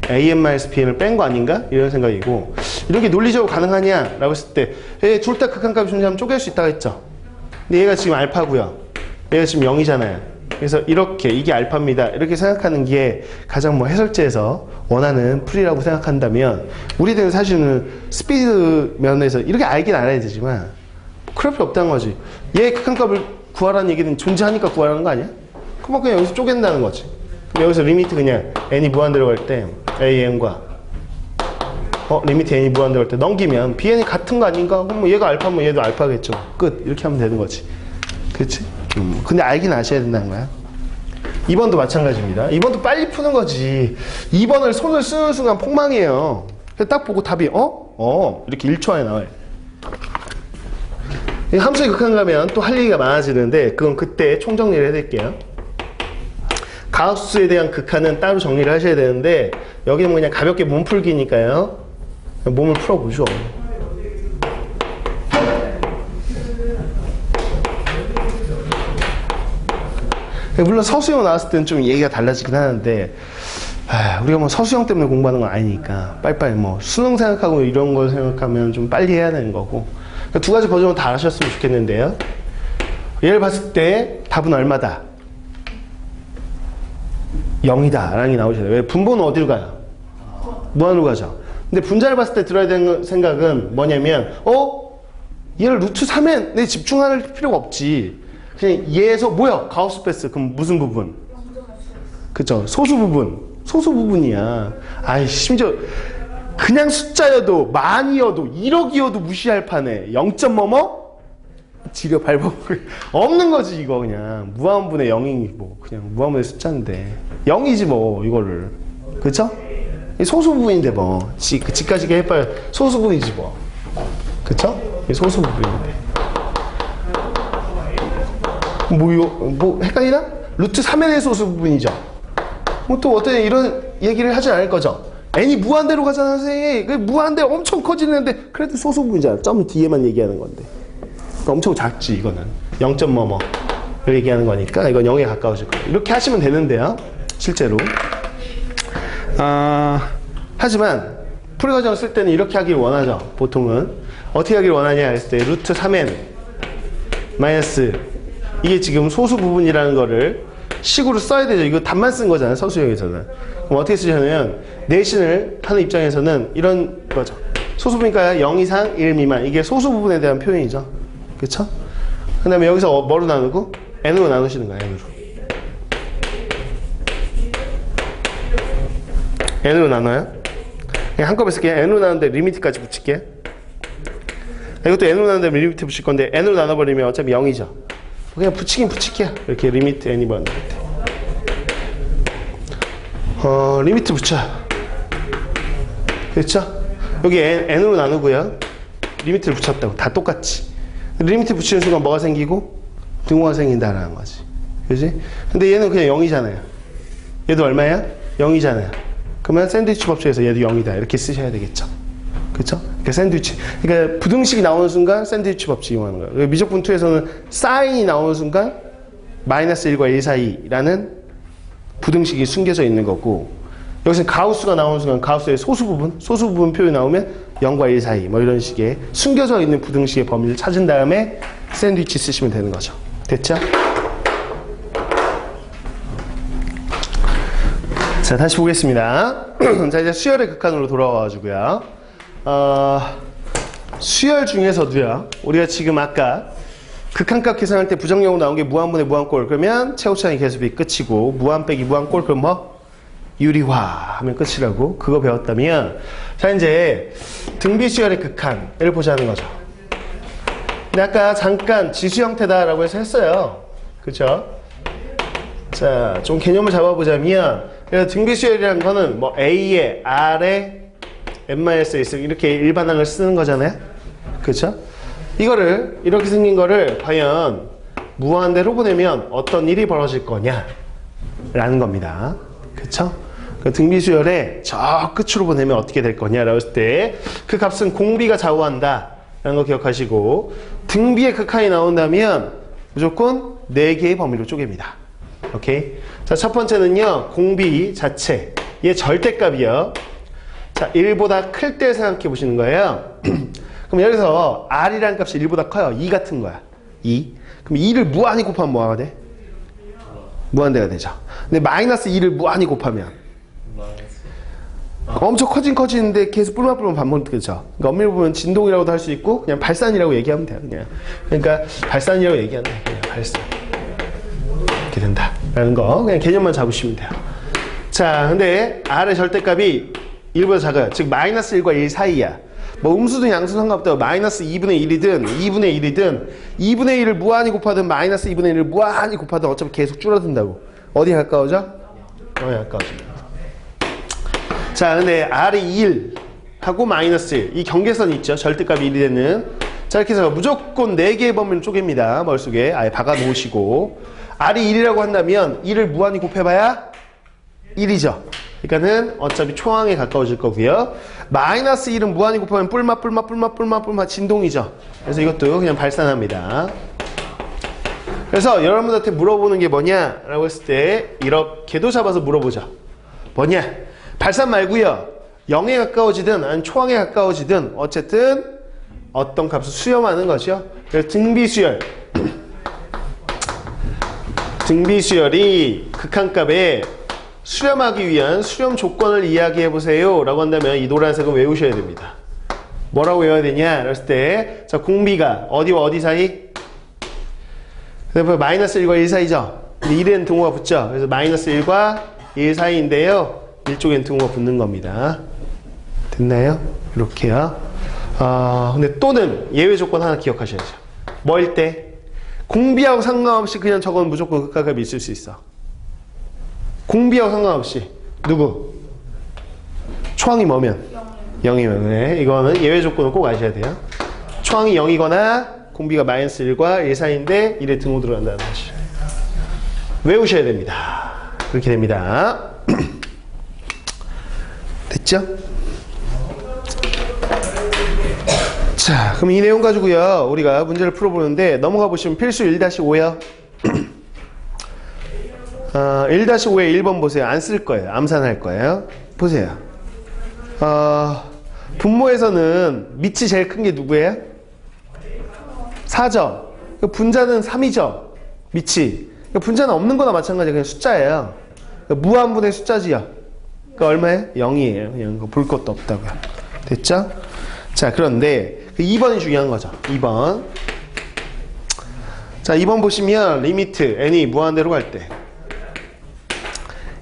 A: AN-BN을 뺀 거 아닌가? 이런 생각이고, 이런 게 논리적으로 가능하냐? 라고 했을 때, 얘 둘 다 극한값이 존재하면 쪼갤 수 있다고 했죠? 근데 얘가 지금 알파고요. 얘가 지금 0이잖아요. 그래서 이렇게, 이게 알파입니다. 이렇게 생각하는 게 가장 뭐 해설제에서 원하는 풀이라고 생각한다면, 우리들은 사실은 스피드 면에서 이렇게 알긴 알아야 되지만, 그럴 필요 없다는 거지. 얘 극한값을 구하라는 얘기는 존재하니까 구하라는 거 아니야? 그럼 그냥 여기서 쪼갠다는 거지. 그럼 여기서 리미트 그냥 n이 무한대로 갈 때 AN과 리미트 n이 무한대로 갈 때 넘기면 BN이 같은 거 아닌가? 그럼 뭐 얘가 알파면 얘도 알파겠죠. 끝. 이렇게 하면 되는 거지. 그렇지? 근데 알긴 아셔야 된다는 거야. 2번도 마찬가지입니다. 2번도 빨리 푸는 거지. 2번을 손을 쓰는 순간 폭망이에요. 딱 보고 답이 이렇게 1초 안에 나와요. 함수의 극한 가면 또 할 얘기가 많아지는데 그건 그때 총정리를 해드릴게요. 가우스에 대한 극한은 따로 정리를 하셔야 되는데 여기는 그냥 가볍게 몸풀기니까요. 몸을 풀어보죠. 물론 서수형 나왔을 때는 좀 얘기가 달라지긴 하는데 우리가 뭐 서수형 때문에 공부하는 건 아니니까 빨리빨리 뭐 수능 생각하고 이런 걸 생각하면 좀 빨리 해야 되는 거고, 그러니까 두 가지 버전을 다 하셨으면 좋겠는데요. 얘를 봤을 때 답은 얼마다? 0이다 라는 게 나오잖아요. 왜? 분모는 어디로 가요? 무한으로 가죠. 근데 분자를 봤을 때 들어야 되는 생각은 뭐냐면 얘를 루트 3에 내 집중할 필요가 없지. 그냥 얘에서 뭐야? 가우스 패스. 그럼 무슨 부분? 그쵸? 소수 부분. 소수 부분이야. 아이, 심지어 그냥 숫자여도 만이어도 1억이어도 무시할 판에 0. 뭐뭐? 지려 밟아보고 없는 거지. 이거 그냥 무한분의 0이 뭐 그냥 무한분의 숫자인데 0이지 뭐 이거를. 그쵸? 소수 부분인데 뭐 지까지게 해봐야 소수 부분이지 뭐. 그쵸? 소수 부분인데 뭐 헷갈리나? 루트 3에 대해 소수 부분이죠. 뭐 또 어떤 이런 얘기를 하진 않을 거죠. n이 무한대로 가잖아 선생님. 무한대 엄청 커지는데 그래도 소수 부분이잖아. 점 뒤에만 얘기하는 건데 엄청 작지. 이거는 0. 뭐뭐를 얘기하는 거니까 이건 0에 가까워질 거예요. 이렇게 하시면 되는데요 실제로. 하지만 풀이 과정을 쓸 때는 이렇게 하길 원하죠. 보통은 어떻게 하길 원하냐 했을 때 루트 3n 마이너스 이게 지금 소수 부분이라는 거를 식으로 써야 되죠. 이거 답만 쓴 거잖아요 서수형에서는. 그럼 어떻게 쓰냐면 내신을 하는 입장에서는 이런 거죠. 소수 부분이니까 0 이상 1 미만, 이게 소수 부분에 대한 표현이죠. 그쵸? 그 다음에 여기서 뭐로 나누고? n으로 나누시는 거예요. n으로 나눠요. 그냥 한꺼번에 쓸게요. n으로 나누는데 리미트까지 붙일게요. 이것도 n으로 나누는데 리미트 붙일 건데 n으로 나눠버리면 어차피 0이죠. 그냥 붙일게요. 이렇게 리미트 n이 번들 때. 리미트 붙여. 그렇죠? 여기 n으로 나누고요. 리미트를 붙였다고. 다 똑같지. 리미트 붙이는 순간 뭐가 생기고? 등호가 생긴다라는 거지. 그지? 근데 얘는 그냥 0이잖아요. 얘도 얼마야? 0이잖아요. 그러면 샌드위치 법칙에서 얘도 0이다. 이렇게 쓰셔야 되겠죠. 그쵸? 그러니까 샌드위치. 그러니까 부등식이 나오는 순간 샌드위치 법칙 이용하는 거예요. 미적분 2에서는 사인이 나오는 순간 마이너스 1과 1 사이라는 부등식이 숨겨져 있는 거고, 여기서 가우스가 나오는 순간 가우스의 소수 부분 표현이 나오면 0과 1 사이 뭐 이런 식의 숨겨져 있는 부등식의 범위를 찾은 다음에 샌드위치 쓰시면 되는 거죠. 됐죠? 자, 다시 보겠습니다. 자, 이제 수열의 극한으로 돌아와가지고요. 수열 중에서도요, 우리가 지금 아까 극한값 계산할 때 부정형으로 나온 게 무한분의 무한꼴, 그러면 최고차항의 계수비 끝이고, 무한 빼기 무한꼴, 그럼 뭐? 유리화 하면 끝이라고. 그거 배웠다면, 자, 이제 등비수열의 극한을 보자는 거죠. 근데 아까 잠깐 지수 형태다라고 해서 했어요. 그쵸? 자, 좀 개념을 잡아보자면, 등비수열이라는 거는 뭐 A에 R에 n-1 이렇게 일반항을 쓰는 거잖아요. 그렇죠? 이거를 이렇게 생긴 거를 과연 무한대로 보내면 어떤 일이 벌어질 거냐 라는 겁니다. 그쵸? 그 등비수열의 저 끝으로 보내면 어떻게 될 거냐라고 했을 때 그 값은 공비가 좌우한다 라는 거 기억하시고, 등비의 극한이 나온다면 무조건 4개의 범위로 쪼갭니다. 오케이? 자, 첫 번째는요, 공비 자체 얘 절대값이요. 자, 1보다 클 때 생각해 보시는 거예요. 그럼 여기서 R이라는 값이 1보다 커요. 2 같은 거야. 2. 그럼 2를 무한히 곱하면 뭐가 돼? 무한대가 되죠. 근데 마이너스 2를 무한히 곱하면 엄청 커지는데 계속 뿔만뿔만 반복되죠. 그러니까 엄밀히 보면 진동이라고도 할 수 있고 그냥 발산이라고 얘기하면 돼요. 그냥. 그러니까 발산이라고 얘기하면 돼. 그냥 발산. 이렇게 된다라는 거 그냥 개념만 잡으시면 돼요. 자, 근데 R의 절대값이 1보다 작아요. 즉 마이너스 1과 1 사이야. 뭐 음수든 양수든 상관없다고 마이너스 2분의 1이든 2분의 1이든 2분의 1을 무한히 곱하든 마이너스 2분의 1을 무한히 곱하든 어차피 계속 줄어든다고. 어디에 가까워져? 가까워집니다. 자, 근데 R이 1 하고 마이너스 1 이 경계선이 있죠. 절대값이 1이 되는. 자, 이렇게 해서 무조건 4개의 범위를 쪼갭니다. 머릿속에 아예 박아 놓으시고, R이 1이라고 한다면 1을 무한히 곱해봐야 1이죠. 그러니까는 어차피 초항에 가까워질 거고요. 마이너스 1은 무한히 곱하면 뿔마 진동이죠. 그래서 이것도 그냥 발산합니다. 그래서 여러분들한테 물어보는 게 뭐냐라고 했을 때 이렇게도 잡아서 물어보죠. 뭐냐? 발산 말고요. 0에 가까워지든 아니면 초항에 가까워지든 어쨌든 어떤 값을 수렴하는 거죠. 그래서 등비수열이 극한값에 수렴하기 위한 수렴 조건을 이야기해 보세요 라고 한다면 이 노란색은 외우셔야 됩니다. 뭐라고 외워야 되냐 그랬을 때, 자, 공비가 어디와 어디 사이? 마이너스 1과 1 사이죠. 근데 1에는 등호가 붙죠. 그래서 마이너스 1과 1 사이인데요, 1쪽엔 등호가 붙는 겁니다. 됐나요? 이렇게요. 근데 또는 예외 조건 하나 기억하셔야죠. 뭐일 때? 공비하고 상관없이 그냥 저건 무조건 극한값이 있을 수 있어. 공비하고 상관없이. 누구? 초항이 뭐면? 0이면. 네, 이거는 예외 조건을 꼭 아셔야 돼요. 초항이 0이거나 공비가 마이너스 1과 1 사이인데 1에 등호 들어간다는 사실. 외우셔야 됩니다. 그렇게 됩니다. 됐죠? 자, 그럼 이 내용 가지고요, 우리가 문제를 풀어보는데 넘어가 보시면 필수 1-5요. 1-5에 1번 보세요. 안 쓸 거예요. 암산할 거예요. 보세요. 분모에서는 밑이 제일 큰 게 누구예요? 4죠. 분자는 3이죠. 밑이. 분자는 없는 거나 마찬가지예요. 그냥 숫자예요. 무한분의 숫자지요. 그러니까 얼마예요? 0이에요. 그냥 볼 것도 없다고요. 됐죠? 자, 그런데 2번이 중요한 거죠. 2번. 자, 2번 보시면 리미트 n이 무한대로 갈 때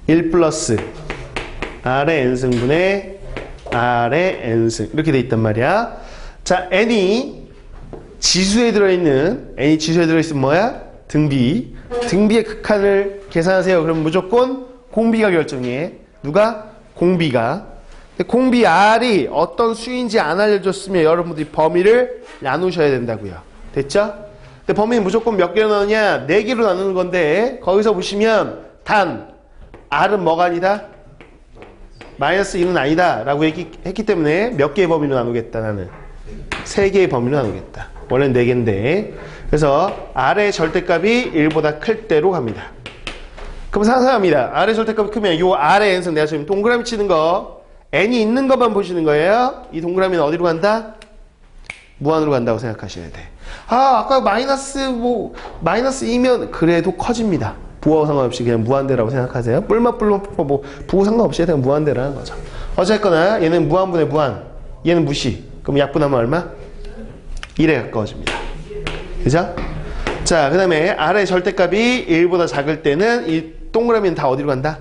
A: 1 플러스 r의 n승분의 r의 n승 이렇게 돼 있단 말이야. 자, n이 지수에 들어있는 뭐야? 등비의 극한을 계산하세요. 그럼 무조건 공비가 결정해. 누가? 공비가. 공비 R이 어떤 수인지 안 알려줬으면 여러분들이 범위를 나누셔야 된다고요. 됐죠? 근데 범위는 무조건 몇 개로 나누냐? 4개로 나누는 건데, 거기서 보시면 단 R은 뭐가 아니다? 마이너스 1은 아니다 라고 했기 때문에 몇 개의 범위로 나누겠다. 나는 3개의 범위로 나누겠다. 원래는 4개인데. 그래서 R의 절대값이 1보다 클 때로 갑니다. 그럼 상상합니다. R의 절대값이 크면 요 R의 n승, 내가 지금 동그라미 치는 거 n이 있는 것만 보시는 거예요. 이 동그라미는 어디로 간다? 무한으로 간다고 생각하셔야 돼. 아까 마이너스 2면 그래도 커집니다. 부호와 상관없이 그냥 무한대라고 생각하세요. 뿔마 뭐 부호 상관없이 그냥 무한대라는 거죠. 어쨌거나 얘는 무한분의 무한, 얘는 무시. 그럼 약분하면 얼마? 1에 가까워집니다. 그죠? 자, 그 다음에 R의 절대값이 1보다 작을 때는 이 동그라미는 다 어디로 간다?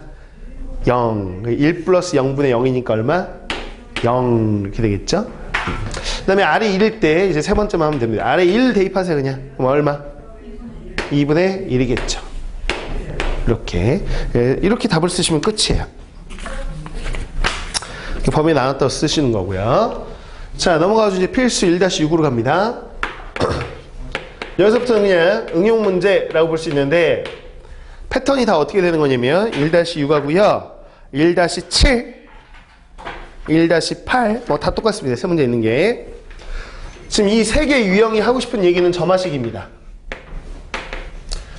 A: 0. 1 플러스 0분의 0이니까 얼마? 0 이렇게 되겠죠? 그 다음에 R이 1일 때 이제 세 번째만 하면 됩니다. R에 1 대입하세요. 그냥. 그럼 얼마? 2분의 1이겠죠. 이렇게 답을 쓰시면 끝이에요. 범위 나눴다고 쓰시는 거고요. 자, 넘어가서 이제 필수 1-6으로 갑니다. 여기서부터는 그냥 응용 문제라고 볼 수 있는데 패턴이 다 어떻게 되는 거냐면 1-6하고요 1-7 1-8 뭐 다 똑같습니다. 세 문제 있는 게 지금 이 세 개 유형이 하고 싶은 얘기는 점화식입니다.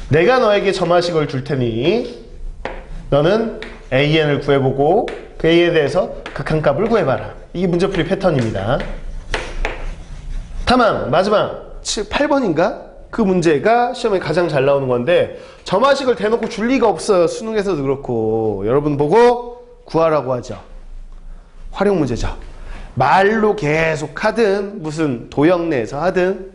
A: 내가 너에게 점화식을 줄 테니 너는 AN을 구해보고 그 A에 대해서 극한값을 구해봐라. 이게 문제풀이 패턴입니다. 다만 마지막 8번인가? 그 문제가 시험에 가장 잘 나오는 건데 점화식을 대놓고 줄 리가 없어요. 수능에서도 그렇고 여러분 보고 구하라고 하죠. 활용 문제죠. 말로 계속 하든 무슨 도형 내에서 하든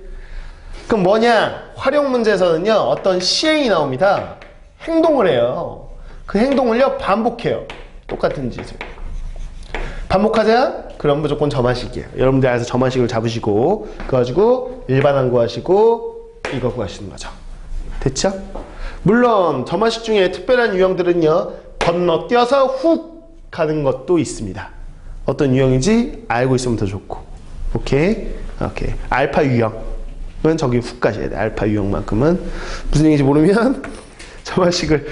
A: 그럼 뭐냐? 활용 문제에서는요 어떤 시행이 나옵니다. 행동을 해요. 그 행동을요 반복해요. 똑같은 짓을 반복하자? 그럼 무조건 점화식이에요. 여러분들 알아서 점화식을 잡으시고 그거 가지고 일반항 구하시고 이거 구하시는 거죠. 됐죠? 물론 점화식 중에 특별한 유형들은요 건너뛰어서 훅 가는 것도 있습니다. 어떤 유형인지 알고 있으면 더 좋고. 오케이? 오케이. 알파 유형은 저기 훅 가셔야 돼. 알파 유형만큼은 무슨 얘기인지 모르면 점화식을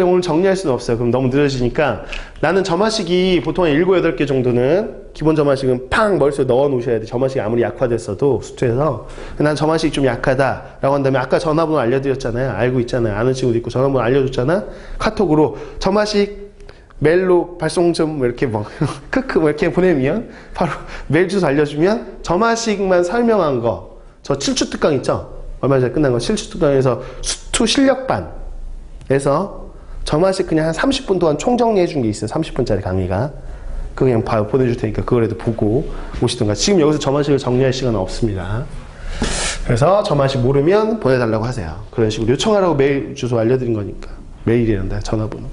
A: 오늘 정리할 수는 없어요. 그럼 너무 늦어지니까 나는 점화식이 보통 한 7, 8개 정도는 기본 점화식은 팡 머릿속에 넣어 놓으셔야 돼. 점화식이 아무리 약화됐어도 수투에서 난 점화식이 좀 약하다 라고 한다면 아까 전화번호 알려드렸잖아요. 알고 있잖아요. 아는 친구도 있고 전화번호 알려줬잖아. 카톡으로 점화식 메일로 발송 좀 이렇게 뭐 크크 뭐 이렇게 보내면 바로 메일 주소 알려주면 점화식만 설명한 거 저 7주 특강 있죠? 얼마 전에 끝난 거 7주 특강에서 수투 실력반에서 점화식 그냥 한 30분 동안 총정리해 준 게 있어요. 30분짜리 강의가 그거 그냥 보내줄 테니까 그거라도 보고 오시던가. 지금 여기서 점화식을 정리할 시간은 없습니다. 그래서 점화식 모르면 보내달라고 하세요. 그런 식으로 요청하라고 메일 주소 알려드린 거니까. 메일이란다 전화번호.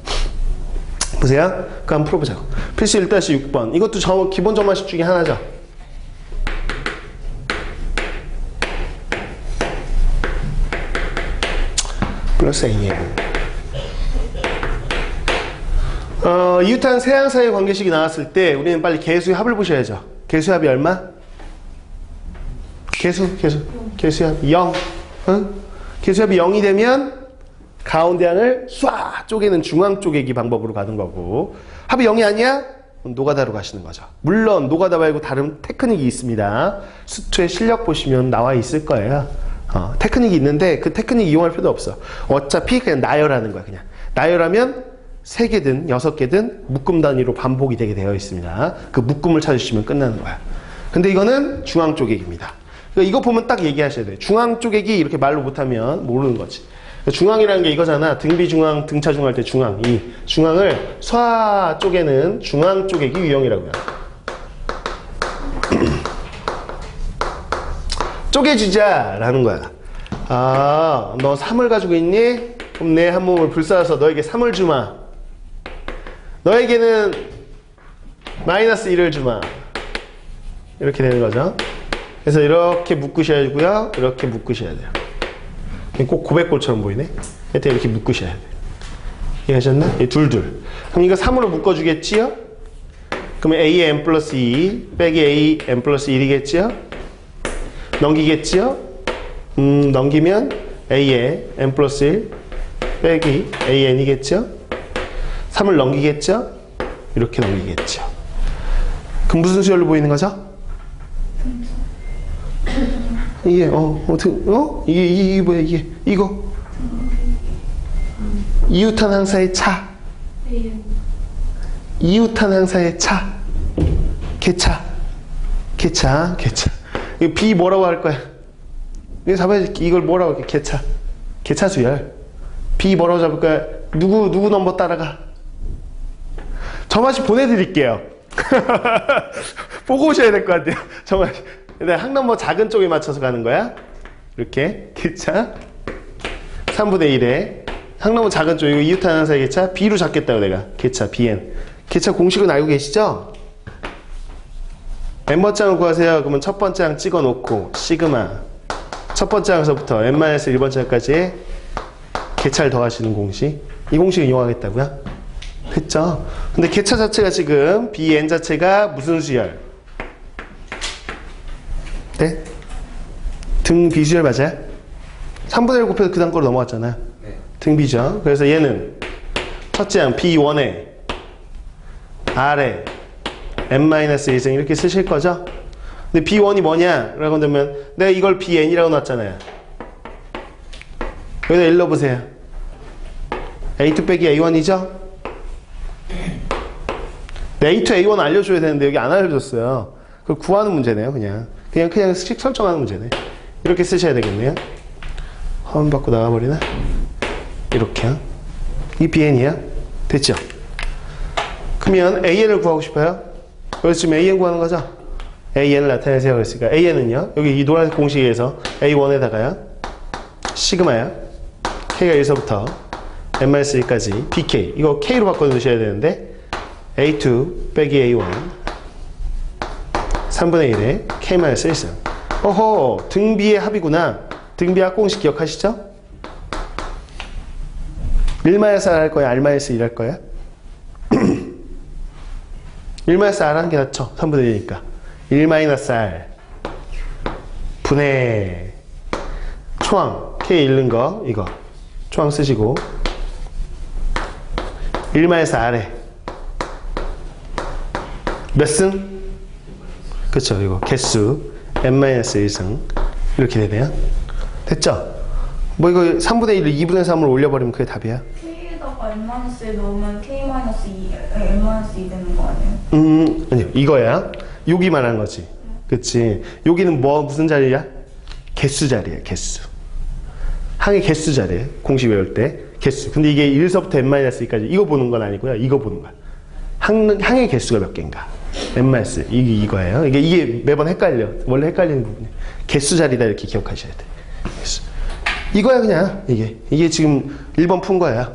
A: 보세요. 그거 한번 풀어보자고. 필수 1-6번. 이것도 기본 점화식 중에 하나죠. 플러스 AN. 이웃한 세 항사의 관계식이 나왔을 때 우리는 빨리 개수의 합을 보셔야죠. 개수의 합이 얼마? 개수의 합이 0. 응? 개수의 합이 0이 되면 가운데 항을 쏴 쪼개는 중앙 쪼개기 방법으로 가는 거고 합이 0이 아니야? 노가다로 가시는 거죠. 물론 노가다 말고 다른 테크닉이 있습니다. 수투의 실력 보시면 나와 있을 거예요. 테크닉이 있는데 그 테크닉 이용할 필요도 없어. 어차피 그냥 나열하는 거야. 그냥 나열하면 3개든 6개든 묶음 단위로 반복이 되게 되어 있습니다. 그 묶음을 찾으시면 끝나는 거야. 근데 이거는 중앙 쪼개기입니다. 그러니까 이거 보면 딱 얘기하셔야 돼요. 중앙 쪼개기 이렇게 말로 못하면 모르는 거지. 중앙이라는 게 이거잖아. 등비중앙, 등차중앙 할 때 중앙. 이 중앙을 쏴 쪼개는 중앙 쪼개기 유형이라고요. 쪼개주자라는 거야. 아, 너 3을 가지고 있니? 그럼 내 한 몸을 불살라서 너에게 3을 주마. 너에게는 마이너스 1을 주마. 이렇게 되는 거죠. 그래서 이렇게 묶으셔야고요. 이렇게 묶으셔야 돼요. 꼭 고백골처럼 보이네. 하여튼 이렇게 묶으셔야 돼요. 이해하셨나? 둘. 그럼 이거 3으로 묶어주겠지요? 그러면 AN 플러스 2 빼기 AN 플러스 1이겠지요? 넘기겠지요? 넘기면 A에 N 플러스 1 빼기 AN이겠죠? 3을 넘기겠죠? 이렇게 넘기겠죠. 그럼 무슨 수열로 보이는 거죠? 이게 이게 뭐야 이거 이웃한 항사의 차 이웃한 항사의 차 개차 이거 B 뭐라고 할 거야? 이거 잡아야지. 이걸 뭐라고 할게? 개차 수열. B 뭐라고 잡을 거야? 누구 넘버 따라가? 점화식 보내드릴게요. 보고 오셔야 될 것 같아요. 점화식. 근데 항 넘버 작은 쪽에 맞춰서 가는 거야. 이렇게 개차 3분의 1에 항 넘버 작은 쪽 이거 이웃한 항사의 개차 B로 잡겠다고 내가. 개차 BN. 개차 공식은 알고 계시죠? n번째 항을 구하세요. 그러면 첫 번째 항 찍어 놓고 시그마 첫 번째 항서부터 n-1번째 항까지 개차를 더하시는 공식. 이 공식을 이용하겠다고요? 됐죠? 근데 개차 자체가 지금 bn 자체가 무슨 수열? 네? 등 비수열 맞아요? 3분의 1 곱해서 그 다음 거로 넘어갔잖아요.
B: 네.
A: 등비죠. 그래서 얘는 첫째 항 B1에 R에 n-1승 이렇게 쓰실 거죠. 근데 B1이 뭐냐? 라고 한다면 내가 이걸 Bn이라고 놨잖아요. 여기다 1 넣어보세요. A2 빼기 A1이죠? A2, A1 알려줘야 되는데 여기 안 알려줬어요. 그걸 구하는 문제네요. 그냥 식 설정하는 문제네. 이렇게 쓰셔야 되겠네요. 화면 받고 나가버리나? 이렇게요. 이 BN이야. 됐죠? 그러면 AN을 구하고 싶어요? 그래서 지금 AN 구하는 거죠? AN을 나타내세요. 그랬으니까 AN은요. 여기 이 노란색 공식에서 A1에다가요. 시그마야. K가 1서부터 n-1까지 BK. 이거 K로 바꿔주셔야 되는데 A2 빼기 A1 3분의 1에 K-1승. 어허, 등비의 합이구나. 등비 합공식 기억하시죠? 1-R 할 거야? R-1 할 거야? 1-R 하는 게 낫죠. 3분의 1이니까 1-R 분해 초항 K 잃는 거 이거 초항 쓰시고 1-R에 몇 승? 그쵸, 이거 개수 n-1승 이렇게 되네요. 됐죠? 뭐 이거 3분의 1을 2분의 3으로 올려버리면 그게 답이야.
C: K에다가 n-1 넣으면 K-2, n-2 되는 거 아니에요?
A: 아니요, 이거야. 여기 말하는 거지. 그치? 여기는 뭐 무슨 자리야? 개수 자리야, 개수. 항의 개수 자리야. 공식 외울 때 개수. 근데 이게 1서부터 n-2까지 이거 보는 건 아니고요. 이거 보는 거야. 항의 개수가 몇 개인가? n-1 이거예요. 이게 매번 헷갈려. 원래 헷갈리는 부분이에요. 개수 자리다 이렇게 기억하셔야 돼. 개수. 이거야 그냥 이게 지금 1번 푼 거야.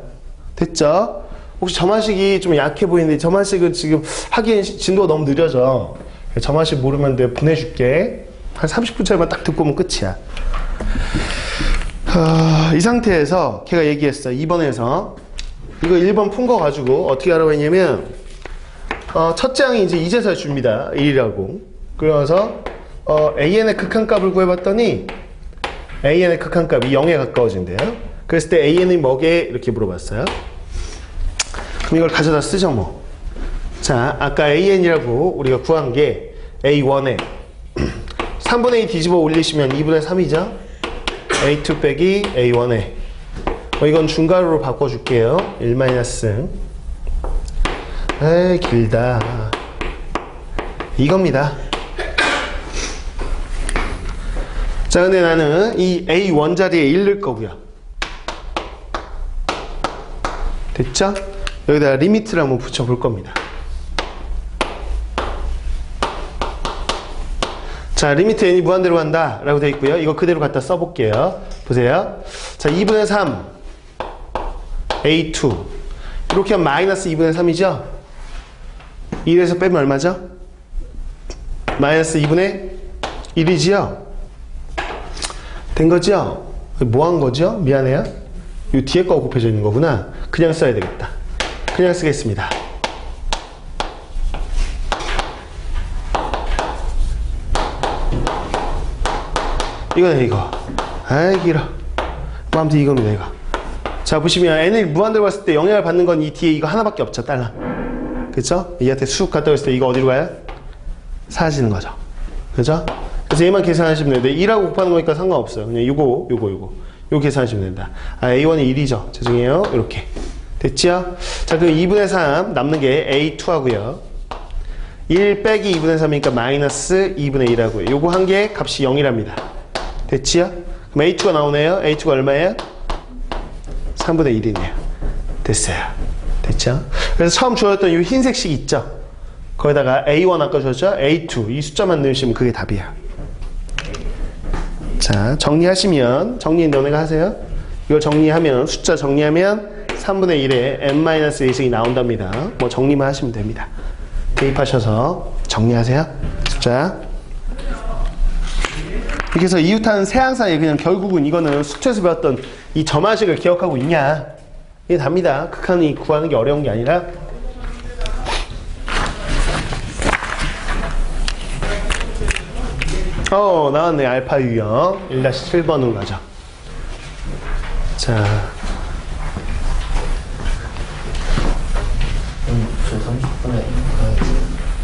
A: 됐죠? 혹시 점화식이 좀 약해 보이는데 점화식은 지금 하기엔 진도가 너무 느려져. 점화식 모르면 내가 보내줄게. 한 30분짜리만 딱 듣고 오면 끝이야. 이 상태에서 걔가 얘기했어. 2번에서 이거 1번 푼 거 가지고 어떻게 하라고 했냐면 첫째 항이 이제 이제서야 줍니다. 1이라고. 그래서 AN의 극한값을 구해봤더니 AN의 극한값이 0에 가까워진대요. 그랬을 때 AN이 뭐게? 이렇게 물어봤어요. 그럼 이걸 가져다 쓰죠 뭐. 자, 아까 AN이라고 우리가 구한 게 A1에 3분의 2 뒤집어 올리시면 2분의 3이죠. A2 빼기 A1에 이건 중괄호로 바꿔줄게요. 1-. 에이 길다. 이겁니다. 자, 근데 나는 이 A1 자리에 1 넣을 거고요. 됐죠? 여기다가 리미트를 한번 붙여볼 겁니다. 자, 리미트 n이 무한대로 간다 라고 되어 있고요. 이거 그대로 갖다 써볼게요. 보세요. 자, 2분의 3 A2 이렇게 하면 마이너스 2분의 3이죠? 1에서 빼면 얼마죠? 마이너스 2분의 1이지요? 된 거죠? 뭐 한 거죠? 미안해요. 이 뒤에 거 곱해져 있는 거구나. 그냥 써야 되겠다. 그냥 쓰겠습니다. 이거네, 이거. 아이, 길어. 뭐, 아무튼 이겁니다, 이거. 자, 보시면 n을 무한대로 갔을 때 영향을 받는 건 이 뒤에 이거 하나밖에 없죠, 딸랑. 그쵸? 얘한테 쑥 갔다 왔을 때 이거 어디로 가요? 사라지는 거죠. 그죠? 그래서 얘만 계산하시면 되는데 2라고 곱하는 거니까 상관없어요. 그냥 요거 계산하시면 된다. A1이 1이죠. 죄송해요. 이렇게. 됐죠? 자, 그럼 2분의 3 남는 게 A2 하고요. 1 빼기 2분의 3이니까 마이너스 2분의 1 하고요. 요거 한 개 값이 0이랍니다. 됐지요? 그럼 A2가 나오네요. A2가 얼마예요? 3분의 1이네요. 됐어요. 됐죠? 그래서 처음 주었던 이 흰색식 있죠? 거기다가 A1 아까 주었죠? A2 이 숫자만 넣으시면 그게 답이야. 자, 정리하시면 정리 너네가 하세요. 이걸 정리하면 숫자 정리하면 3분의 1에 n-1승이 나온답니다. 뭐 정리만 하시면 됩니다. 대입하셔서 정리하세요. 숫자. 이렇게 해서 이웃하는 세항사에 그냥 결국은 이거는 숙제에서 배웠던 이 점화식을 기억하고 있냐. 이게 답니다. 극한이 구하는 게 어려운 게 아니라. 나왔네. 알파 유형 1-7번으로 가죠. 자,
B: 저 30분에 가야지.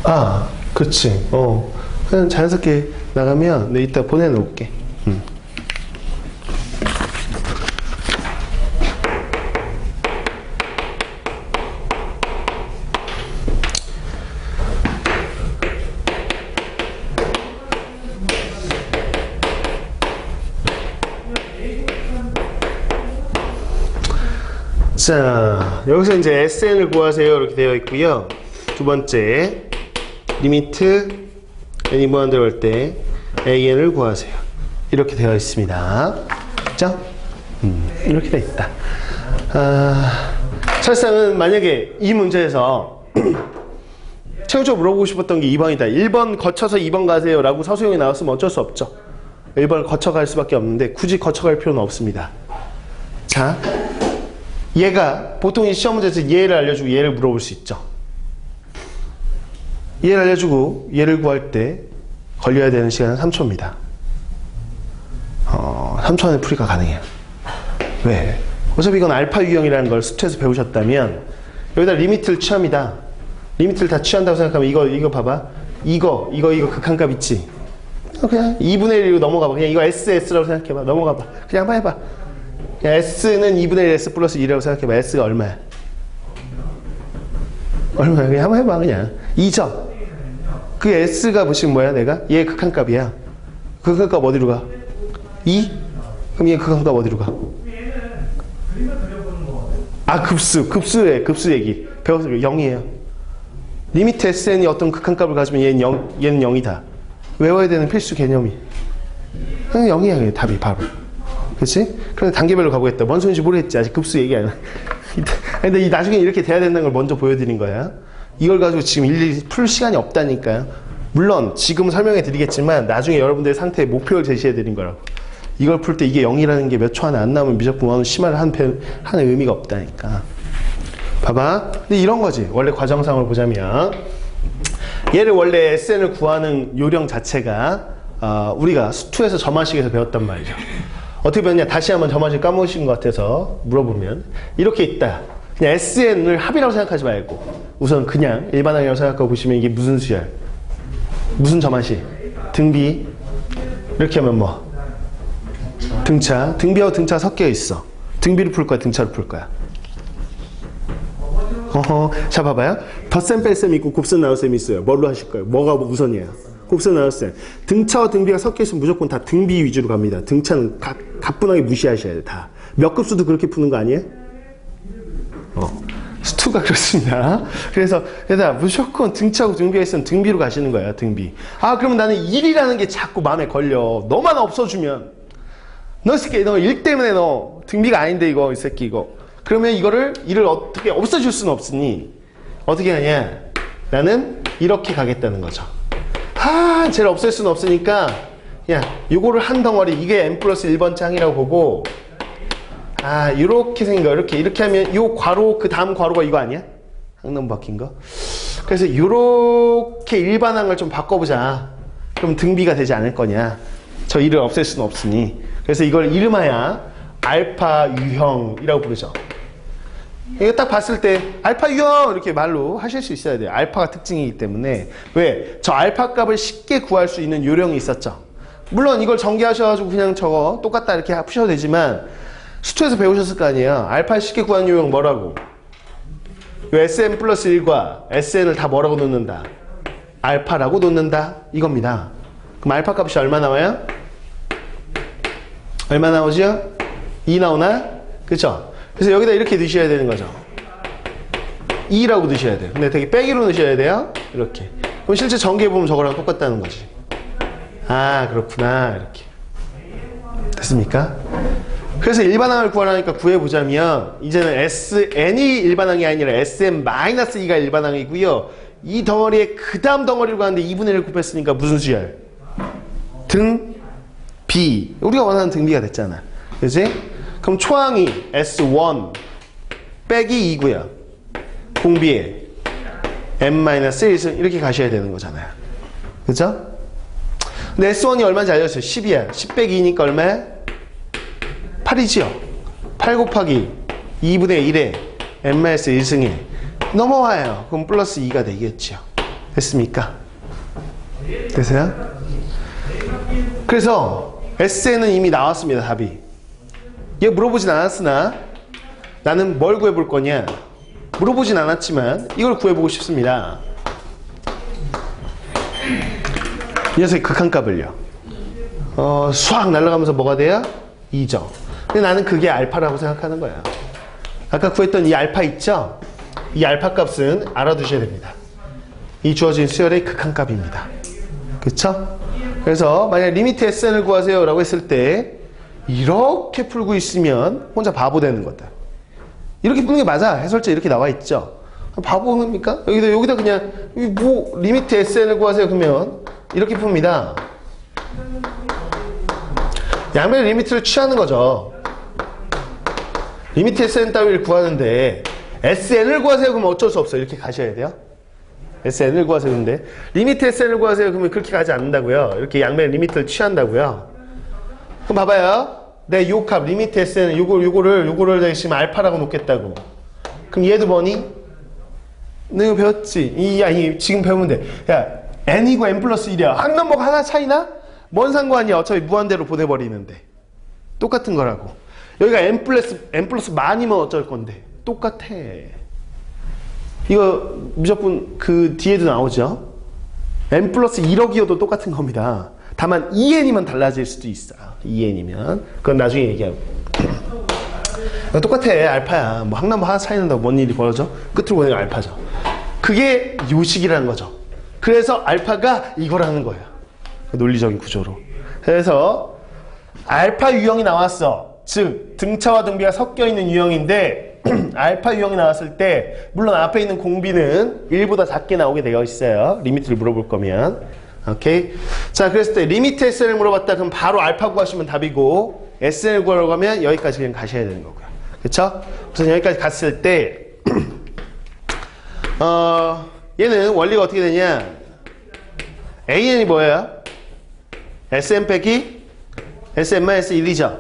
A: 아, 그렇지. 그냥 자연스럽게 나가면 내 이따 보내놓을게. 자, 여기서 이제 SN을 구하세요. 이렇게 되어 있고요. 두 번째, 리미트 n이 무한대로 할 때 AN을 구하세요. 이렇게 되어 있습니다. 그죠? 이렇게 되어 있다. 사실상은 만약에 이 문제에서 최우적으로 물어보고 싶었던 게 2번이다. 1번 거쳐서 2번 가세요. 라고 서술형이 나왔으면 어쩔 수 없죠. 1번을 거쳐갈 수밖에 없는데 굳이 거쳐갈 필요는 없습니다. 자, 얘가 보통 이 시험 문제에서 얘를 알려주고 얘를 물어볼 수 있죠. 얘를 알려주고 얘를 구할 때 걸려야 되는 시간은 3초입니다. 3초 안에 풀이가 가능해요. 왜? 어차피 이건 알파 유형이라는 걸 수트에서 배우셨다면 여기다 리미트를 취합니다. 리미트를 다 취한다고 생각하면 이거 봐봐. 이거 극한값 있지? 그냥 2분의 1로 넘어가봐. 그냥 이거 SS라고 생각해봐. 넘어가봐. 그냥 한번 해봐. S는 2분의 1 S 플러스 2라고 생각해봐. S가 얼마야? 얼마야? 그냥 한번 해봐. 그냥 2점. 그 S가 보시면 뭐야? 내가? 얘 극한값이야. 극한값 어디로 가? 2? 그럼 얘 극한값 어디로 가? 아, 급수 얘기 배웠어요. 0이에요. 리미트 SN이 어떤 극한값을 가지면 얘는 0이다. 외워야 되는 필수 개념이. 그냥 0이야. 그냥 답이 바로. 그치? 그런데 단계별로 가보겠다. 뭔 소리인지 모르겠지. 아직 급수 얘기 안 해. 근데 이 나중에 이렇게 돼야 된다는 걸 먼저 보여드린 거야. 이걸 가지고 지금 일일이 풀 시간이 없다니까요. 물론 지금 설명해 드리겠지만 나중에 여러분들의 상태에 목표를 제시해 드린 거라고. 이걸 풀 때 이게 0이라는 게 몇 초 안에 안 나오면 미적분 심화를 하는 의미가 없다니까. 봐봐. 근데 이런 거지. 원래 과정상을 보자면 얘를 원래 SN을 구하는 요령 자체가 우리가 수투에서 점화식에서 배웠단 말이죠. 어떻게 배웠냐? 다시 한번 점화식 까먹으신 것 같아서 물어보면 이렇게 있다. 그냥 SN을 합이라고 생각하지 말고 우선 그냥 일반항이라고 생각하고 보시면 이게 무슨 수열? 무슨 점화식? 등비. 이렇게 하면 뭐? 등차. 등비하고 등차 섞여 있어. 등비를 풀 거야? 등차를 풀 거야? 자, 봐봐요. 덧셈 뺄셈 있고 곱셈 나눗셈이 있어요. 뭘로 하실 거예요? 뭐가 우선이에요? 곱셈 나눗셈. 등차와 등비가 섞여 있으면 무조건 다 등비 위주로 갑니다. 등차는 가뿐하게 무시하셔야 돼. 다. 몇 급수도 그렇게 푸는 거 아니에요? 수투가 그렇습니다. 그래서 얘들아 무조건 등차하고 등비가 있으면 등비로 가시는 거예요. 등비. 아, 그러면 나는 1이라는 게 자꾸 마음에 걸려. 너만 없어주면 너 새끼 너 1 때문에 너 등비가 아닌데 이거 이 새끼 이거. 그러면 이를 어떻게 없애줄 수는 없으니 어떻게 하냐? 나는 이렇게 가겠다는 거죠. 쟤를 없앨 수는 없으니까 야, 요거를 한 덩어리, 이게 n 플러스 1번 짱이라고 보고 요렇게 생긴 거, 이렇게 하면 요 괄호, 그 다음 괄호가 이거 아니야? 항넘 바뀐 거. 그래서 요렇게 일반항을 좀 바꿔보자. 그럼 등비가 되지 않을 거냐? 저 이를 없앨 수는 없으니. 그래서 이걸 이름하여 알파 유형이라고 부르죠. 이거 딱 봤을 때 알파 유형 이렇게 말로 하실 수 있어야 돼요. 알파가 특징이기 때문에. 왜? 저 알파 값을 쉽게 구할 수 있는 요령이 있었죠. 물론 이걸 전개하셔가지고 그냥 저거 똑같다 이렇게 푸셔도 되지만 수투에서 배우셨을 거 아니에요. 알파 쉽게 구하는 요령 뭐라고? SN 플러스 1과 SN을 다 뭐라고 놓는다? 알파라고 놓는다. 이겁니다. 그럼 알파 값이 얼마 나와요? 얼마 나오죠? 2 나오나? 그쵸? 그래서 여기다 이렇게 넣으셔야 되는 거죠. 2라고 넣으셔야 돼요. 근데 되게 빼기로 넣으셔야 돼요. 이렇게. 그럼 실제 전개해보면 저거랑 똑같다는 거지. 그렇구나. 이렇게. 됐습니까? 그래서 일반항을 구하라니까 구해보자면 이제는 SN이 일반항이 아니라 SM-2가 일반항이고요. 이 덩어리에 그 다음 덩어리로 가는데 2분의 1을 곱했으니까 무슨 수열? 등 B. 우리가 원하는 등비가 됐잖아. 그치? 그럼 초항이 S1 빼기 2고요. 공비에 M-1 이렇게 가셔야 되는 거잖아요. 그죠? 근데 S1이 얼마인지 알려줬어요. 10이야. 10 빼기 2니까 얼마야? 8이지요. 8 8 곱하기 2분의 1에 n-1승에 넘어와요. 그럼 플러스 2가 되겠죠. 됐습니까? 됐어요? 그래서 SN은 이미 나왔습니다. 답이. 얘 물어보진 않았으나 나는 뭘 구해볼 거냐? 물어보진 않았지만 이걸 구해보고 싶습니다. 이 녀석의 극한값을요. 수학 날아가면서 뭐가 돼요? 2죠. 근데 나는 그게 알파라고 생각하는 거야. 아까 구했던 이 알파 있죠? 이 알파 값은 알아두셔야 됩니다. 이 주어진 수열의 극한값입니다. 그쵸? 그래서 만약 리미트 SN을 구하세요 라고 했을 때 이렇게 풀고 있으면 혼자 바보 되는 거다. 이렇게 푸는 게 맞아. 해설제 이렇게 나와 있죠. 바보입니까? 여기다 그냥 뭐 리미트 SN을 구하세요 그러면 이렇게 풉니다. 양변의 리미트를 취하는 거죠. 리미트 SN 따위를 구하는데 SN을 구하세요 그러면 어쩔 수 없어요. 이렇게 가셔야 돼요. SN을 구하세요. 근데 리미트 SN을 구하세요 그러면 그렇게 가지 않는다고요. 이렇게 양변의 리미트를 취한다고요. 그럼 봐봐요. 내 요 값 리미트 SN 요거를 지금 알파라고 놓겠다고. 그럼 얘도 뭐니? 너 이거 배웠지? 지금 배우면 돼. 야, n이고 n 플러스 1이야. 한 넘버가 하나 차이나? 뭔 상관이야. 어차피 무한대로 보내버리는데. 똑같은 거라고. 여기가 n 플러스 만이면 어쩔 건데. 똑같아. 이거 무조건 그 뒤에도 나오죠. n 플러스 1억이어도 똑같은 겁니다. 다만 2n이면 달라질 수도 있어. 2n이면. 그건 나중에 얘기하고. 똑같아. 알파야. 뭐 한 넘버 하나 차이 난다고 뭔 일이 벌어져? 끝으로 보내는 게 알파죠. 그게 요식이라는 거죠. 그래서 알파가 이거라는 거예요. 논리적인 구조로. 그래서 알파 유형이 나왔어. 즉 등차와 등비가 섞여 있는 유형인데 알파 유형이 나왔을 때 물론 앞에 있는 공비는 1보다 작게 나오게 되어 있어요. 리미트를 물어볼 거면. 오케이. 자, 그랬을 때 리미트 SN을 물어봤다 그럼 바로 알파 구하시면 답이고 SN을 구하려고 하면 여기까지 그냥 가셔야 되는 거고요. 그쵸? 그래서 여기까지 갔을 때 얘는 원리가 어떻게 되냐? AN이 뭐예요? SN 빼기 SN-1이죠.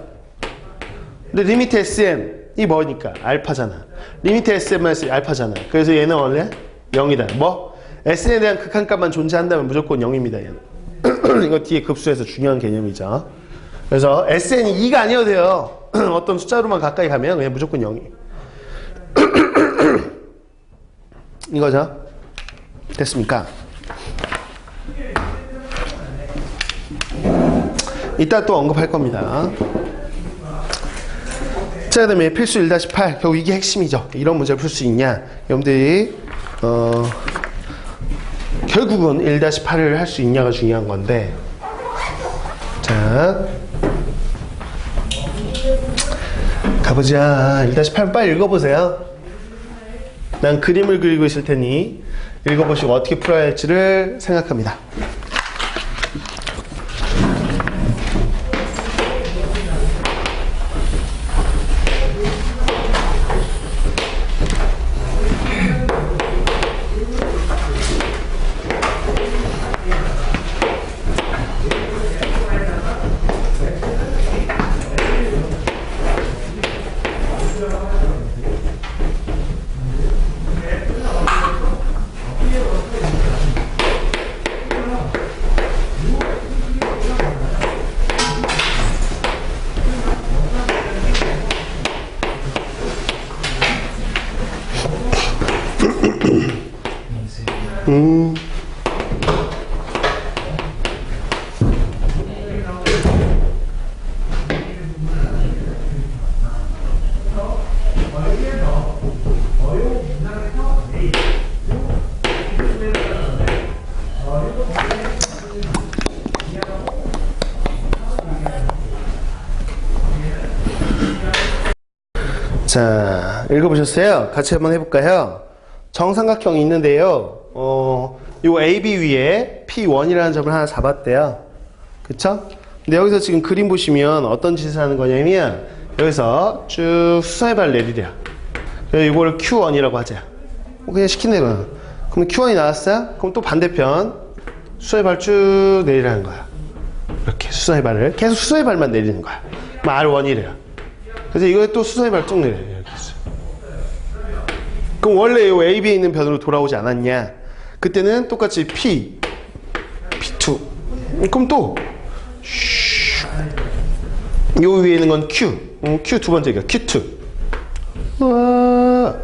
A: 근데 리미트 SN이 뭐니까? 알파잖아. 리미트 SN-1 알파잖아. 그래서 얘는 원래 0이다. 뭐? SN에 대한 극한값만 존재한다면 무조건 0입니다. 얘는. 이거 뒤에 급수에서 중요한 개념이죠. 그래서 SN이 2가 아니어도 돼요. 어떤 숫자로만 가까이 가면 그냥 무조건 0이. 이거죠. 됐습니까? 이따 또 언급할 겁니다. 자, 그 다음에 필수 1-8. 결국 이게 핵심이죠. 이런 문제를 풀 수 있냐. 여러분들이 결국은 1-8을 할 수 있냐가 중요한 건데. 자, 가보자. 1-8 빨리 읽어보세요. 난 그림을 그리고 있을 테니 읽어보시고 어떻게 풀어야 할지를 생각합니다. 자, 읽어보셨어요? 같이 한번 해볼까요? 정삼각형이 있는데요. 요 AB 위에 P1이라는 점을 하나 잡았대요. 그쵸? 근데 여기서 지금 그림 보시면 어떤 짓을 하는 거냐면 여기서 쭉 수선의 발 내리래요. 그래서 이거를 Q1이라고 하자. 그냥 시킨 대로. 그럼 Q1이 나왔어요? 그럼 또 반대편 수선의 발 쭉 내리라는 거야. 이렇게 수선의 발을 계속 수선의 발만 내리는 거야. 그럼 R1이래요. 그래서 이거에 또 수선의 발쭉 내려요. 이렇게 있어요. 그럼 원래 이 AB에 있는 변으로 돌아오지 않았냐? 그때는 똑같이 P, P2. 그럼 또 요 위에 있는 건 Q, Q 두 번째가 Q2. 와,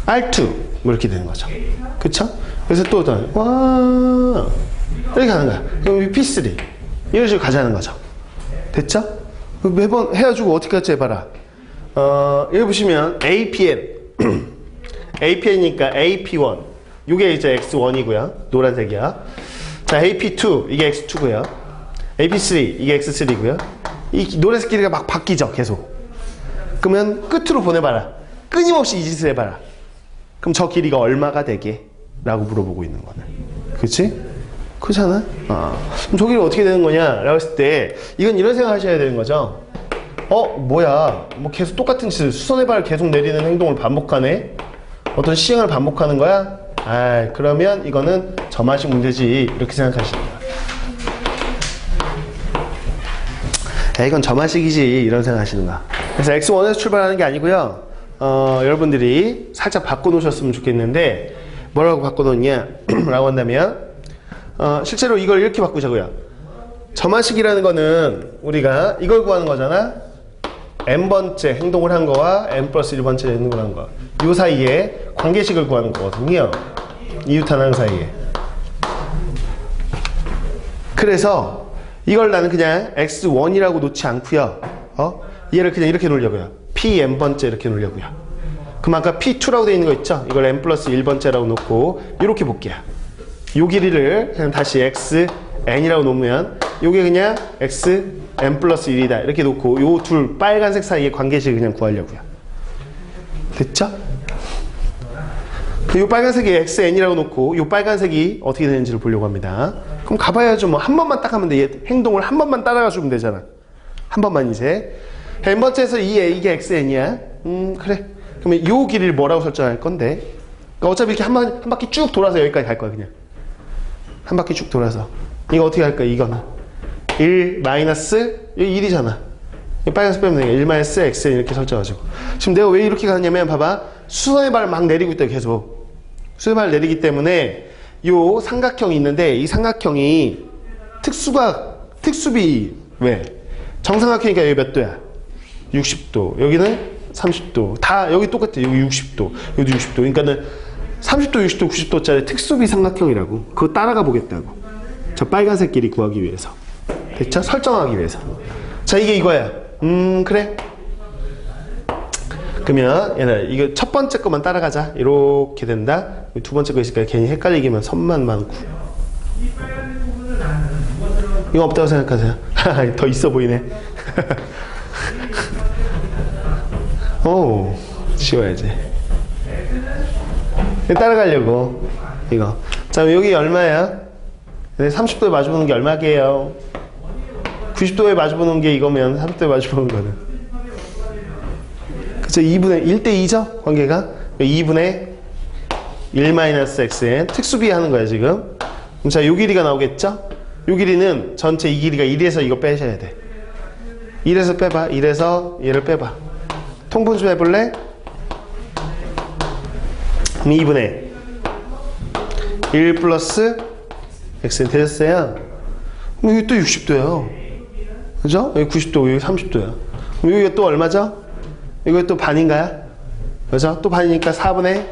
A: R2 뭐 이렇게 되는 거죠. 그쵸? 그래서 또 와, 이렇게 하는 거야. 그럼 P3 이런 식으로 가자는 거죠. 됐죠? 매번 해가지고 어떻게 할지 해봐라. 여기 보시면 APN APN이니까 AP1 이게 이제 X1이고요. 노란색이야. 자, AP2 이게 X2고요. AP3 이게 X3고요. 이 노란색 길이가 막 바뀌죠. 계속. 그러면 끝으로 보내봐라. 끊임없이 이 짓을 해봐라. 그럼 저 길이가 얼마가 되게? 라고 물어보고 있는 거네. 그치? 그렇잖아? 그럼 저 길이 어떻게 되는 거냐? 라고 했을 때 이건 이런 생각 하셔야 되는 거죠. 뭐야, 뭐 계속 똑같은 짓을 수선의 발을 계속 내리는 행동을 반복하네? 어떤 시행을 반복하는 거야? 그러면 이거는 저만식 문제지. 이렇게 생각하시는 거야. 이건 저만식이지. 이런 생각 하시는 거야. 그래서 X1에서 출발하는 게 아니고요. 여러분들이 살짝 바꿔놓으셨으면 좋겠는데, 뭐라고 바꿔놓냐? 라고 한다면, 실제로 이걸 이렇게 바꾸자고요. 저만식이라는 거는 우리가 이걸 구하는 거잖아? n번째 행동을 한 거와 n 플러스 1번째 행동을 한 거. 이 사이에 관계식을 구하는 거거든요. 이웃하나는 사이에. 그래서 이걸 나는 그냥 x1이라고 놓지 않고요. 얘를 그냥 이렇게 놓으려고요. pn번째 이렇게 놓으려고요. 그럼 아까 p2라고 되어 있는 거 있죠? 이걸 n 플러스 1번째라고 놓고 이렇게 볼게요. 요 길이를 그냥 다시 xn이라고 놓으면 요게 그냥 xn 플러스 1이다 이렇게 놓고 요 둘 빨간색 사이의 관계식을 그냥 구하려고요. 됐죠? 요 빨간색이 xn이라고 놓고 요 빨간색이 어떻게 되는지를 보려고 합니다. 그럼 가봐야죠. 뭐 한 번만 딱 하면 돼. 얘 행동을 한 번만 따라가 주면 되잖아. 한 번만 이제 n번째에서 이게 xn이야. 그래. 그러면 요 길이를 뭐라고 설정할 건데? 그러니까 어차피 이렇게 한 바퀴 쭉 돌아서 여기까지 갈 거야. 그냥 한 바퀴 쭉 돌아서 이거 어떻게 할 거야? 이거는 1 마이너스 1이잖아. 빨간색 빼면 되니까 1 마이너스 xn 이렇게 설정하시고. 지금 내가 왜 이렇게 가냐면 봐봐. 수선의 발을 막 내리고 있다 계속. 수선의 발을 내리기 때문에 요 삼각형이 있는데 이 삼각형이 특수비 왜? 정삼각형이니까 여기 몇 도야? 60도. 여기는 30도. 다 여기 똑같아. 여기 60도. 여기도 60도. 그러니까는 30도, 60도, 90도짜리 특수비 삼각형이라고. 그거 따라가 보겠다고. 저 빨간색 길이 구하기 위해서. 됐죠? 설정하기 위해서. 자, 이게 이거야. 그래. 그러면 얘들아, 이거 첫 번째 것만 따라가자. 이렇게 된다. 두 번째 거 있으니까 괜히 헷갈리기만 선만 많고. 이거 없다고 생각하세요? 더 있어 보이네. 오, 지워야지. 따라가려고. 이거. 자, 여기 얼마야? 30도에 마주보는 게 얼마게요? 90도에 마주보는 게 이거면 30도에 마주보는 거는. 그쵸? 2분의 1대2죠? 관계가? 2분의 1-xn. 특수비 하는 거야, 지금. 그럼 자, 요 길이가 나오겠죠? 요 길이는 전체 이 길이가 1에서 이거 빼셔야 돼. 1에서 빼봐. 1에서 얘를 빼봐. 통분 좀 해볼래? 2분의 1 플러스 xn 되셨어요? 여기 또 60도예요. 그죠? 여기 90도, 여기 30도야. 그럼 여기가 또 얼마죠? 이거 또 반인가요? 그죠? 또 반이니까 4분의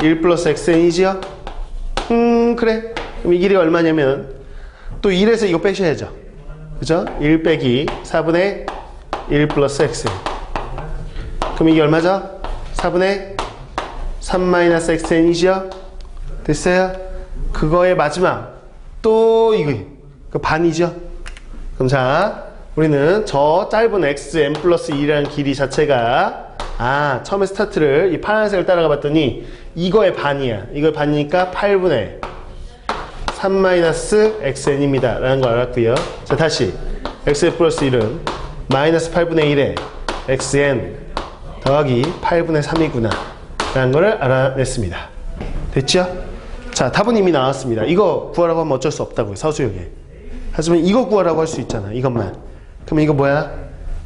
A: 1 플러스 xn이지요? 그래. 그럼 이 길이가 얼마냐면 또 1에서 이거 빼셔야죠. 그죠? 1 빼기 4분의 1 플러스 xn. 그럼 이게 얼마죠? 4분의 3-xn이죠? 됐어요? 그거의 마지막 또 이거 그 반이죠? 그럼 자, 우리는 저 짧은 xn 플러스 2라는 길이 자체가 처음에 스타트를 이 파란색을 따라가 봤더니 이거의 반이야. 이거의 반이니까 8분의 3-xn입니다 라는 걸 알았고요. 자, 다시 xn 플러스 1은 마이너스 8분의 1에 xn 더하기 8분의 3이구나 라는 거를 알아냈습니다. 됐죠? 자, 답은 이미 나왔습니다. 이거 구하라고 하면 어쩔 수 없다고요, 서수역에. 하지만 이거 구하라고 할 수 있잖아, 이것만. 그럼 이거 뭐야?